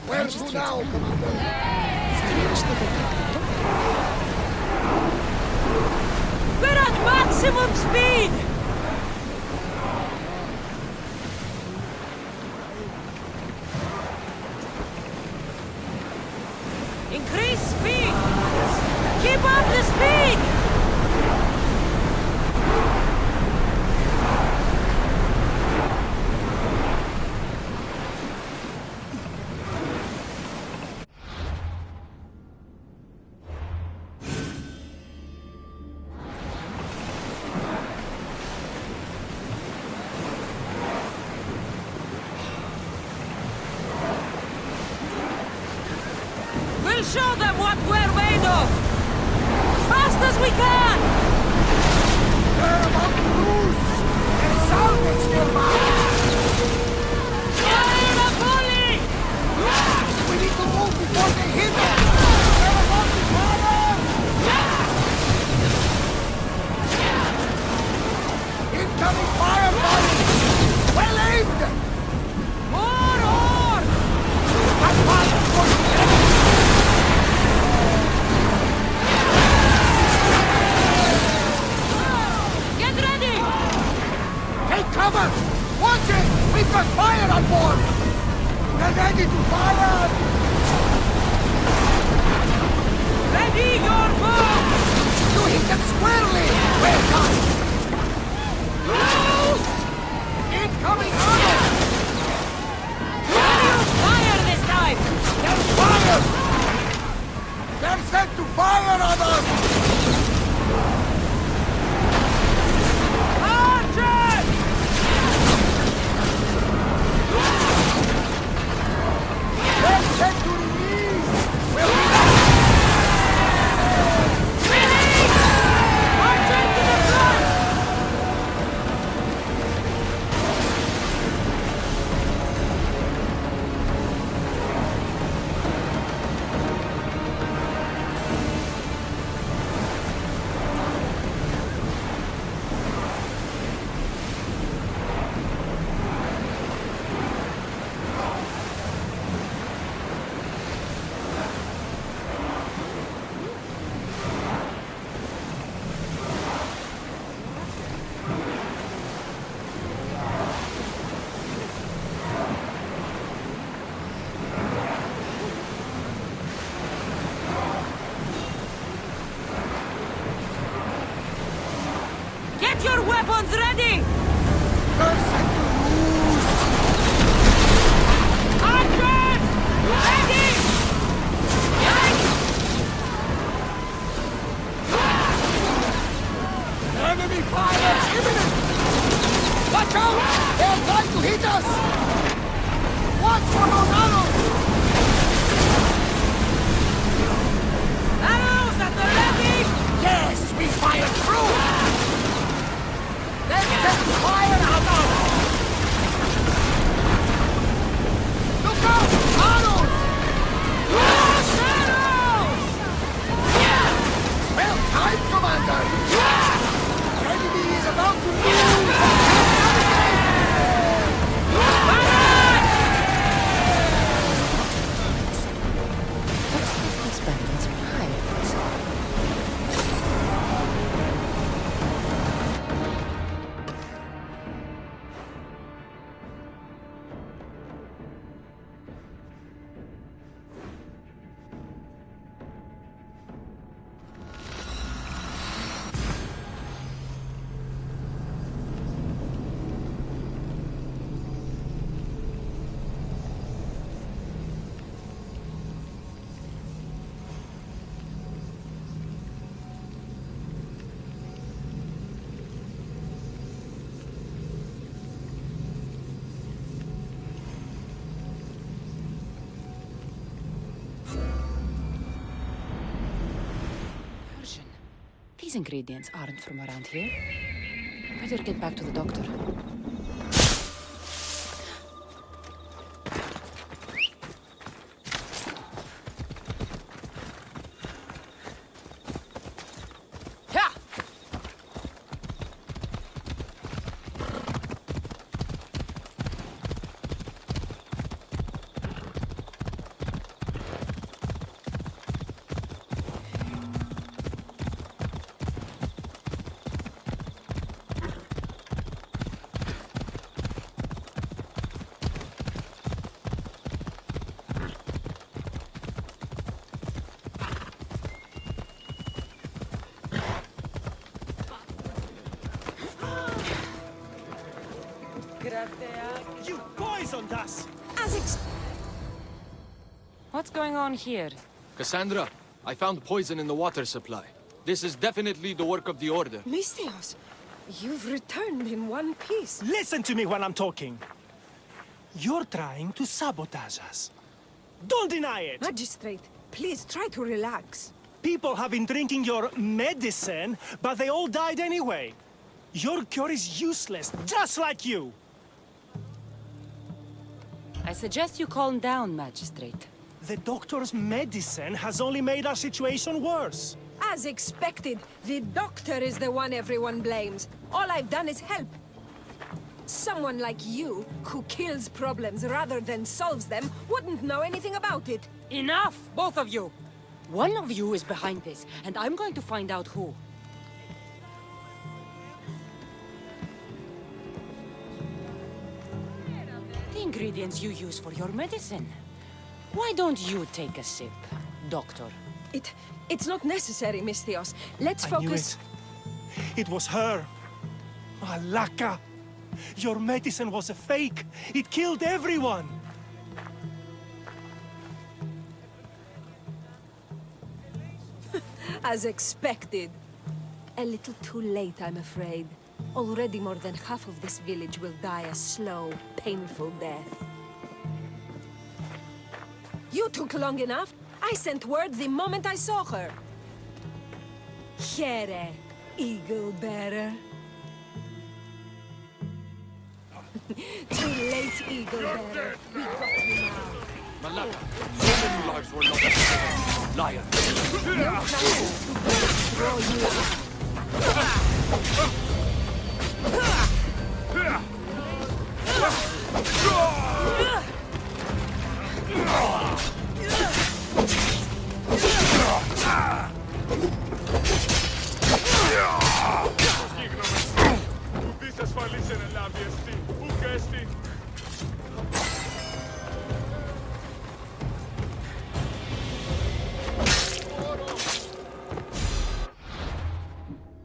Where to now, Commander? Strasznie to tak. We're at maximum speed! Increase speed! Keep up the speed! We'll show them what we're made of! As fast as we can! They're about to lose! There's salvage nearby! Fire the bully! We need to move before they hit us! They're about to fire! Incoming fire, buddy! Well aimed! More ore! That fire's going to get us! Get ready! Take cover! Watch it! We've got fire on board! They're ready to fire! Ready your bow! You hit them squarely! Well done! Loose! Incoming armor! Ready to fire this time! There's fire! They're set to fire on us! Archer! They're set to release! We'll be Release! Archer to the front! Get your weapons ready! They're set to lose! Archers! Ready! Enemy fire imminent! Watch out! They're trying to hit us! Watch for those arrows! Arrows at the ready! Yes, we fired through! They're set to fire on us! Look out! Arrows! Arrows! Well timed, Commander! The enemy is about to lose! These bandits are pirates. These ingredients aren't from around here. Better get back to the doctor. What's going on here? Cassandra, I found poison in the water supply. This is definitely the work of the Order. Mystios, you've returned in one piece. Listen to me when I'm talking. You're trying to sabotage us. Don't deny it! Magistrate, please try to relax. People have been drinking your medicine, but they all died anyway. Your cure is useless, just like you! I suggest you calm down, Magistrate. The doctor's medicine has only made our situation worse. As expected, the doctor is the one everyone blames. All I've done is help. Someone like you, who kills problems rather than solves them, wouldn't know anything about it. Enough, both of you! One of you is behind this, and I'm going to find out who. The ingredients you use for your medicine. Why don't you take a sip, Doctor? It's not necessary, Mystios. Let's focus. I knew it. It was her. Malaka! Your medicine was a fake. It killed everyone. As expected. A little too late, I'm afraid. Already more than half of this village will die a slow, painful death. You took long enough. I sent word the moment I saw her. Here, Eagle Bearer. Too late, Eagle Bearer. We got you now. Malaka, so many lives were lost. Liar. No chances to throw you out.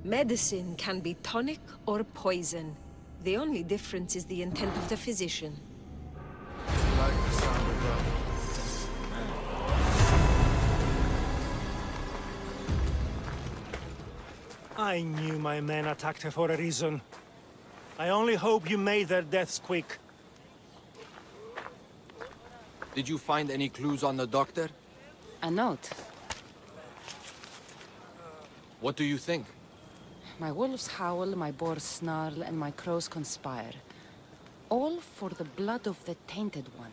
Medicine can be tonic or poison. The only difference is the intent of the physician. Like the sound of that. I knew my men attacked her for a reason. I only hope you made their deaths quick. Did you find any clues on the doctor? A note. What do you think? My wolves howl, my boars snarl, and my crows conspire. All for the blood of the Tainted One.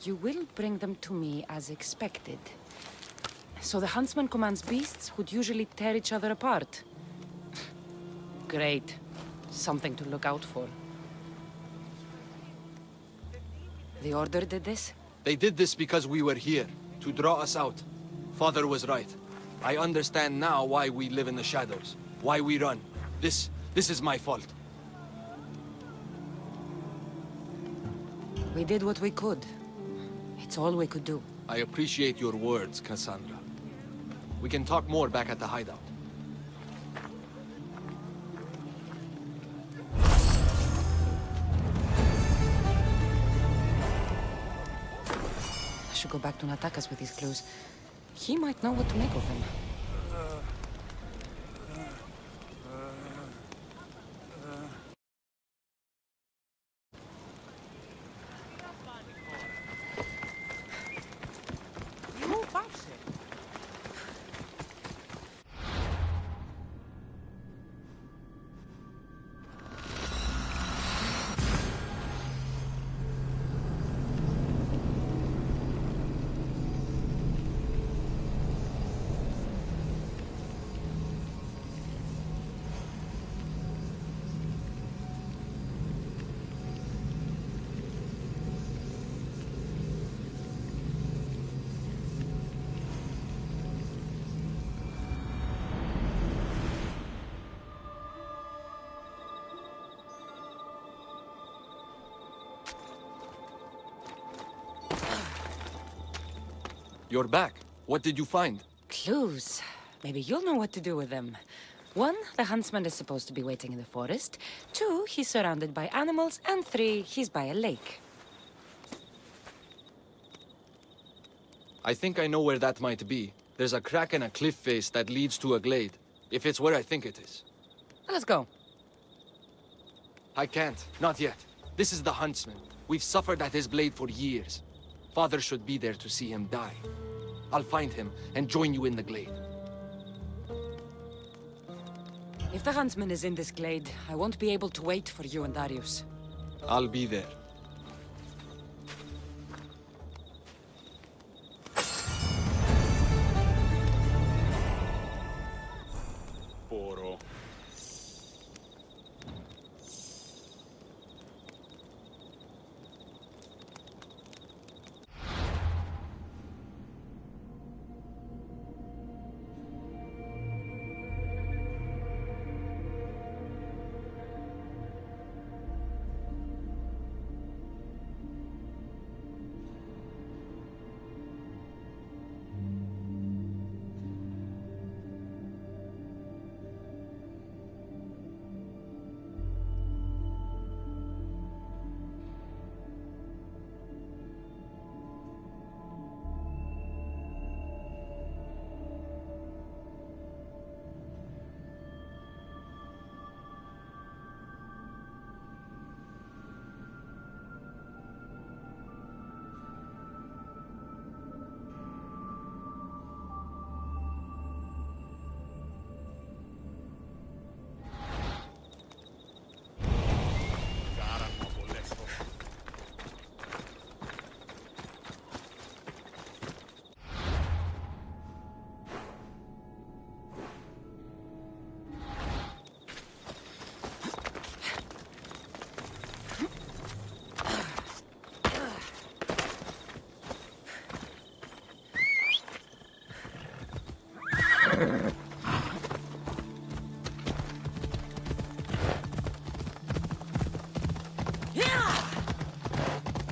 You will bring them to me as expected. So the huntsman commands beasts who'd usually tear each other apart. Great. Something to look out for. The Order did this? They did this because we were here, to draw us out. Father was right. I understand now why we live in the shadows, why we run. This is my fault. We did what we could. It's all we could do. I appreciate your words, Cassandra. We can talk more back at the hideout. I should go back to Natakas with these clues. He might know what to make of them. You're back. What did you find? Clues. Maybe you'll know what to do with them. 1, the huntsman is supposed to be waiting in the forest. 2, he's surrounded by animals. And 3, he's by a lake. I think I know where that might be. There's a crack in a cliff face that leads to a glade. If it's where I think it is. Let's go. I can't. Not yet. This is the huntsman. We've suffered at his blade for years. Father should be there to see him die. I'll find him and join you in the glade. If the huntsman is in this glade, I won't be able to wait for you and Darius. I'll be there. Poro.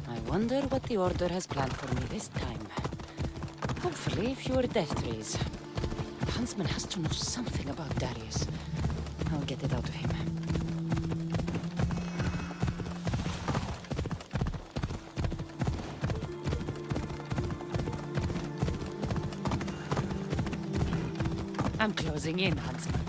I wonder what the Order has planned for me this time. Hopefully fewer death trees. The huntsman has to know something about Darius. I'll get it out of him. I'm closing in, huntsman.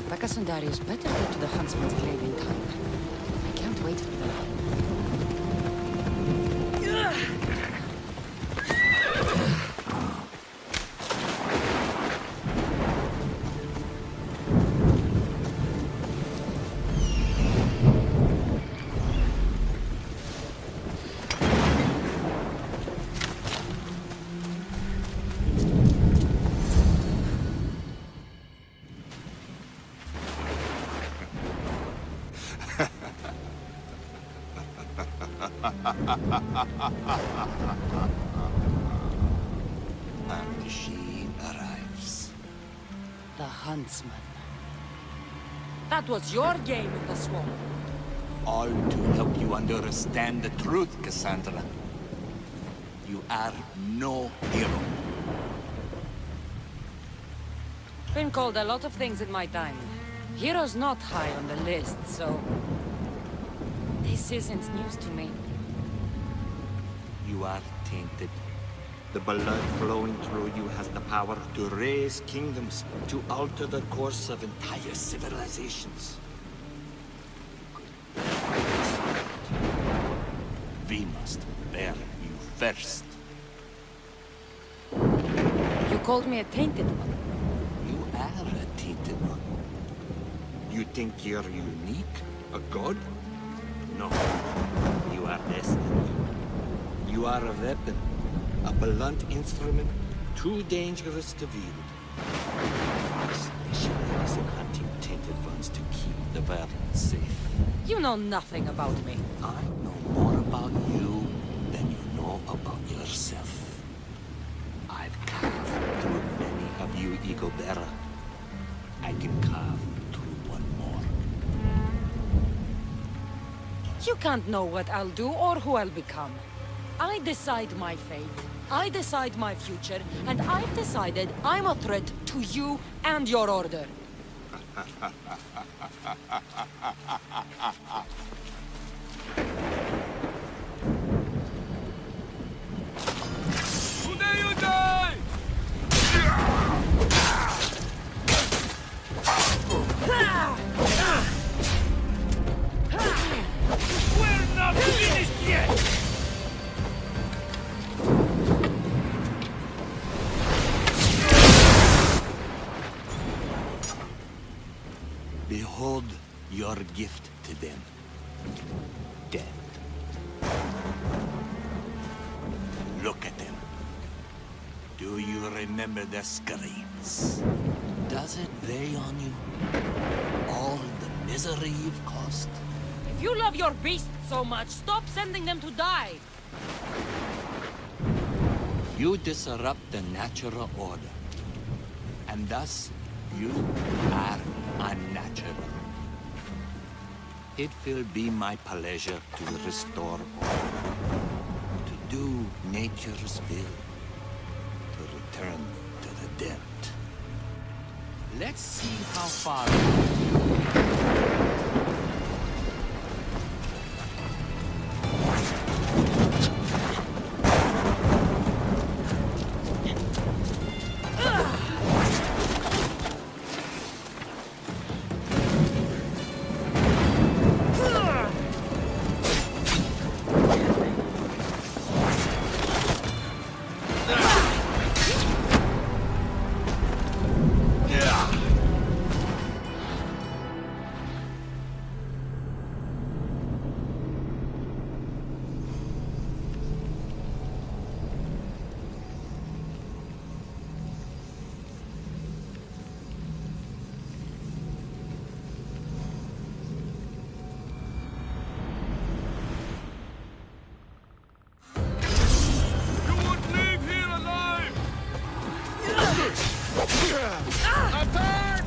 Bacchus and Darius better get to the huntsman's glade in time. I can't wait for them. And she arrives. The huntsman. That was your game in the swamp. All to help you understand the truth, Cassandra. You are no hero. Been called a lot of things in my time. Hero's not high on the list, so... This isn't news to me. You are tainted. The blood flowing through you has the power to raise kingdoms, to alter the course of entire civilizations. We must bear you first. You called me a tainted one. You are a tainted one. You think you're unique? A god? No. You are destined. You are a weapon. A blunt instrument, too dangerous to wield. I specialize in hunting tainted ones to keep the world safe. You know nothing about me. I know more about you than you know about yourself. I've carved through many of you, Eagle Bearer. I can carve through one more. You can't know what I'll do or who I'll become. I decide my fate. I decide my future, and I've decided I'm a threat to you and your order. Today you die! We're not finished yet! Behold your gift to them. Death. Look at them. Do you remember the screams? Does it weigh on you? All the misery you've caused? If you love your beast so much, stop sending them to die. You disrupt the natural order. And thus, you are unnatural. It will be my pleasure to restore order. To do nature's will. To return to the dead. Let's see how far... Attack!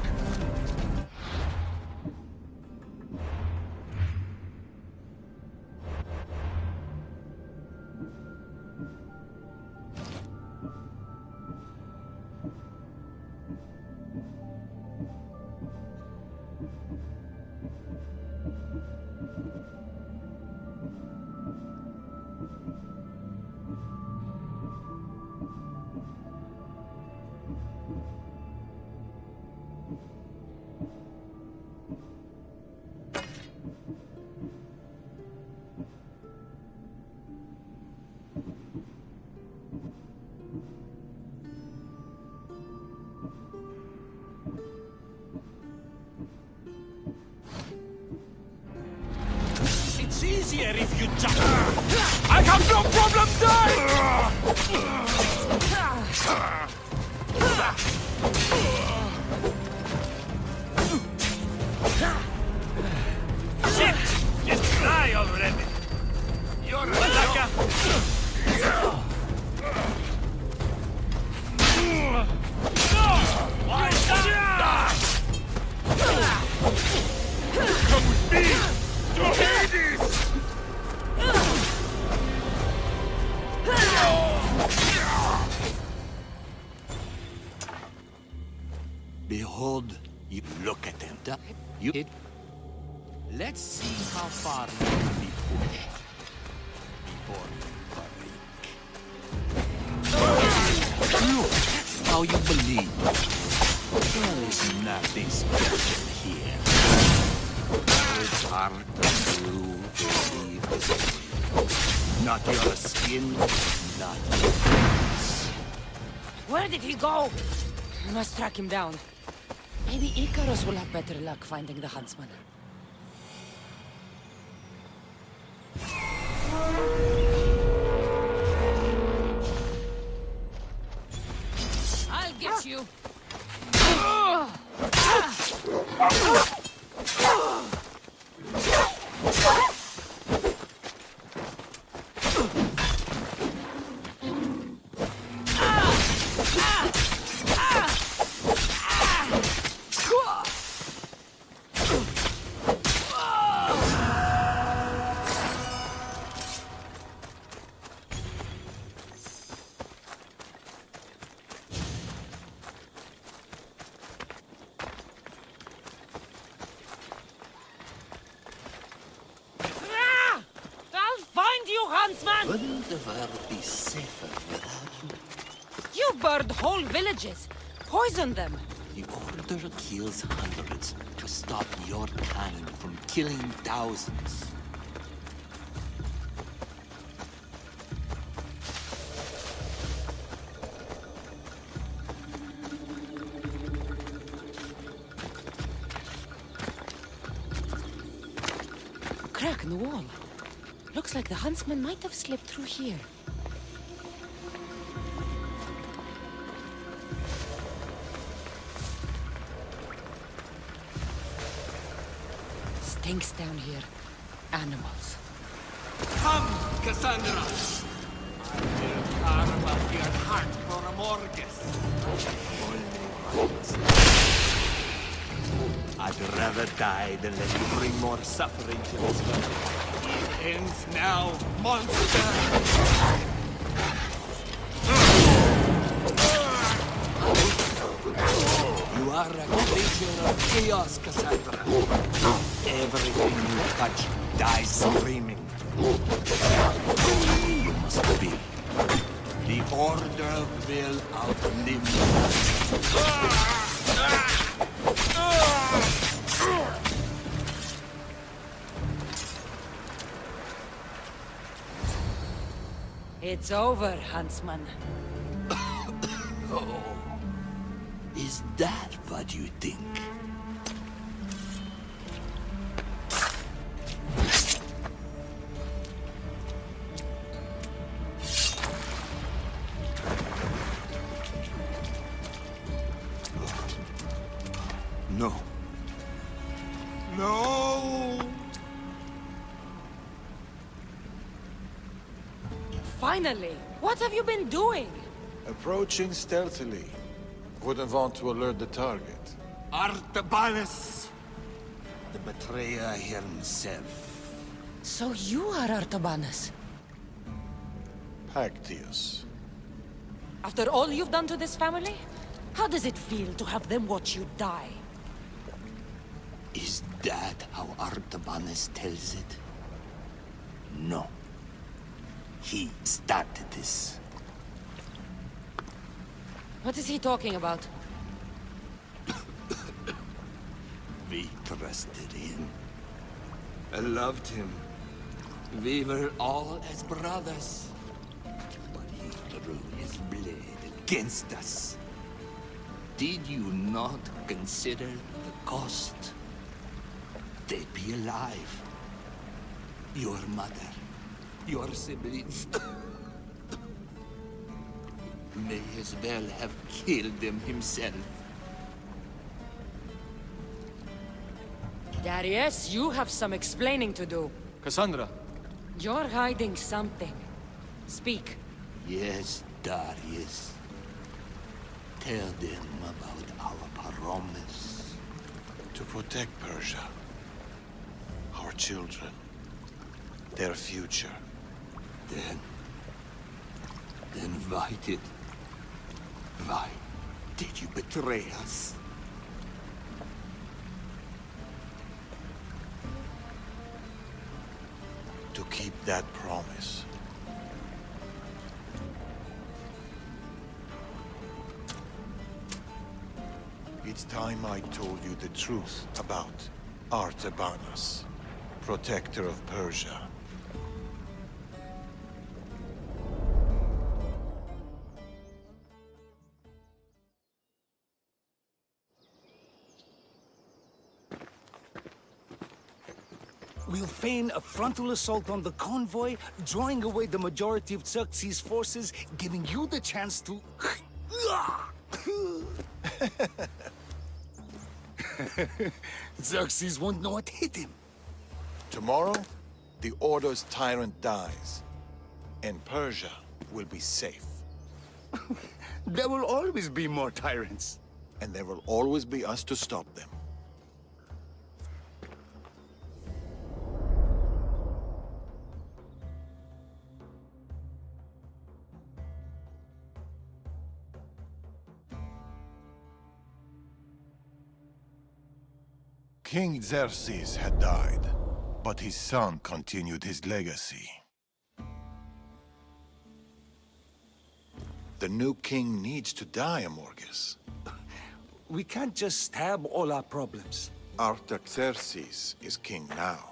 It's easier if you jump. I have no problem dying! Shit! Just die already. You're Malaka. Come with me! To Hades! Behold, you look at them. You... Let's see how far you can be pushed before you break. Look how you believe. There is nothing special here. It's hard to believe this. Not your skin, not your bones. Where did he go? We must track him down. Maybe Icarus will have better luck finding the huntsman. I'll get you. Couldn't the world be safer without you? You've burned whole villages, poisoned them. The Order kills hundreds to stop your kind from killing thousands. Crack in the wall. Looks like the huntsman might have slipped through here. Stinks down here. Animals. Come, Cassandra! I will carve up your heart for a Morgus. I'd rather die than let you bring more suffering to this world. It ends now, monster! You are a creature of chaos, Cassandra. Everything you touch dies screaming. Only you must be. The Order will outlive you. It's over, huntsman. Oh, is that what you think? No. No! Finally! What have you been doing? Approaching stealthily. Wouldn't want to alert the target. Artabanus! The betrayer himself. So you are Artabanus. Pactius. After all you've done to this family? How does it feel to have them watch you die? Is that how Artabanus tells it? No. He started this. What is he talking about? We trusted him. I loved him. We were all as brothers. But he threw his blade against us. Did you not consider the cost? They'd be alive. Your mother, your siblings. May as well have killed them himself. Darius, you have some explaining to do. Cassandra, You're hiding something. Speak. Yes, Darius. Tell them about our promise. To protect Persia. Our children. Their future. Then why did you betray us? To keep that promise. It's time I told you the truth about Artabanus, protector of Persia. We'll feign a frontal assault on the convoy, drawing away the majority of Xerxes' forces, giving you the chance to... Xerxes won't know what hit him. Tomorrow, the Order's tyrant dies, and Persia will be safe. There will always be more tyrants. And there will always be us to stop them. King Xerxes had died, but his son continued his legacy. The new king needs to die, Amorges. We can't just stab all our problems. Artaxerxes is king now.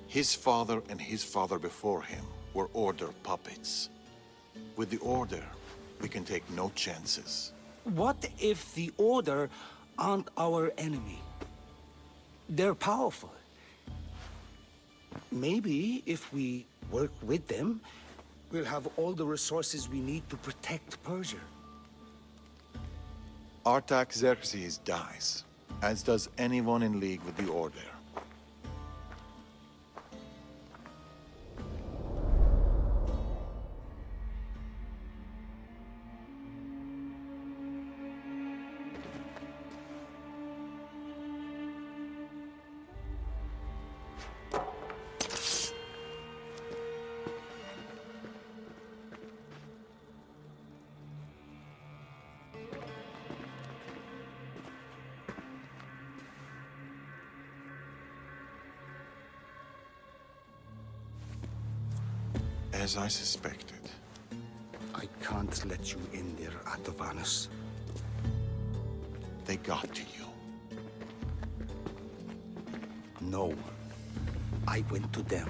His father and his father before him were Order puppets. With the Order, we can take no chances. What if the Order aren't our enemy? They're powerful. Maybe if we work with them, we'll have all the resources we need to protect Persia. Artaxerxes dies, as does anyone in league with the Order. As I suspected. I can't let you in there, Atovanus. They got to you. No. I went to them.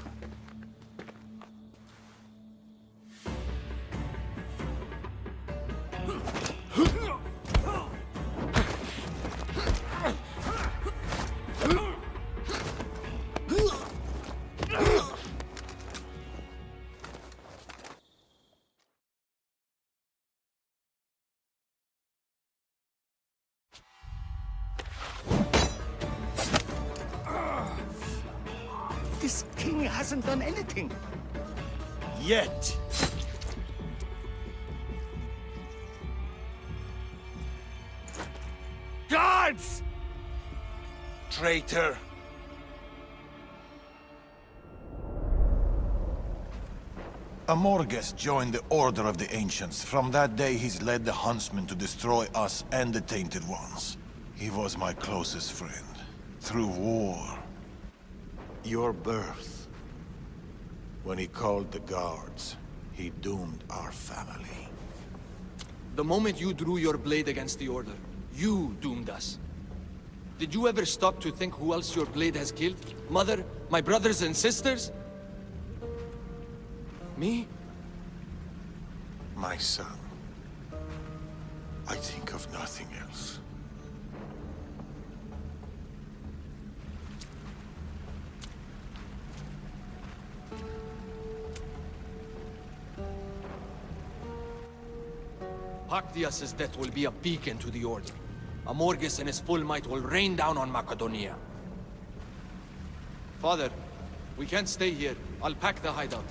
This king hasn't done anything. Yet! Guards! Traitor! Amorges joined the Order of the Ancients. From that day, he's led the Huntsmen to destroy us and the Tainted Ones. He was my closest friend. Through war. Your birth. When he called the guards, he doomed our family. The moment you drew your blade against the Order, you doomed us. Did you ever stop to think who else your blade has killed? Mother? My brothers and sisters? Me? My son. I think of nothing else. Pactias's death will be a beacon to the Order. Amorges and his full might will rain down on Macedonia. Father, we can't stay here. I'll pack the hideout.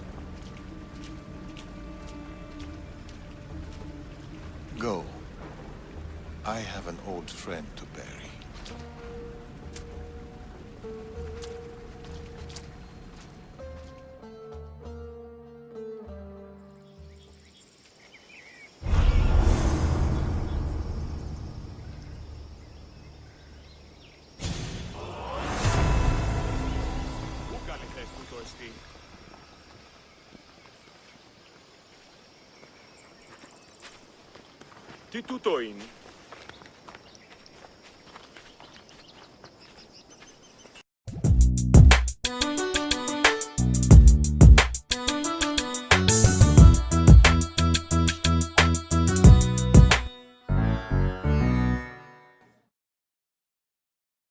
Go. I have an old friend to bury. Τι τούτο είναι?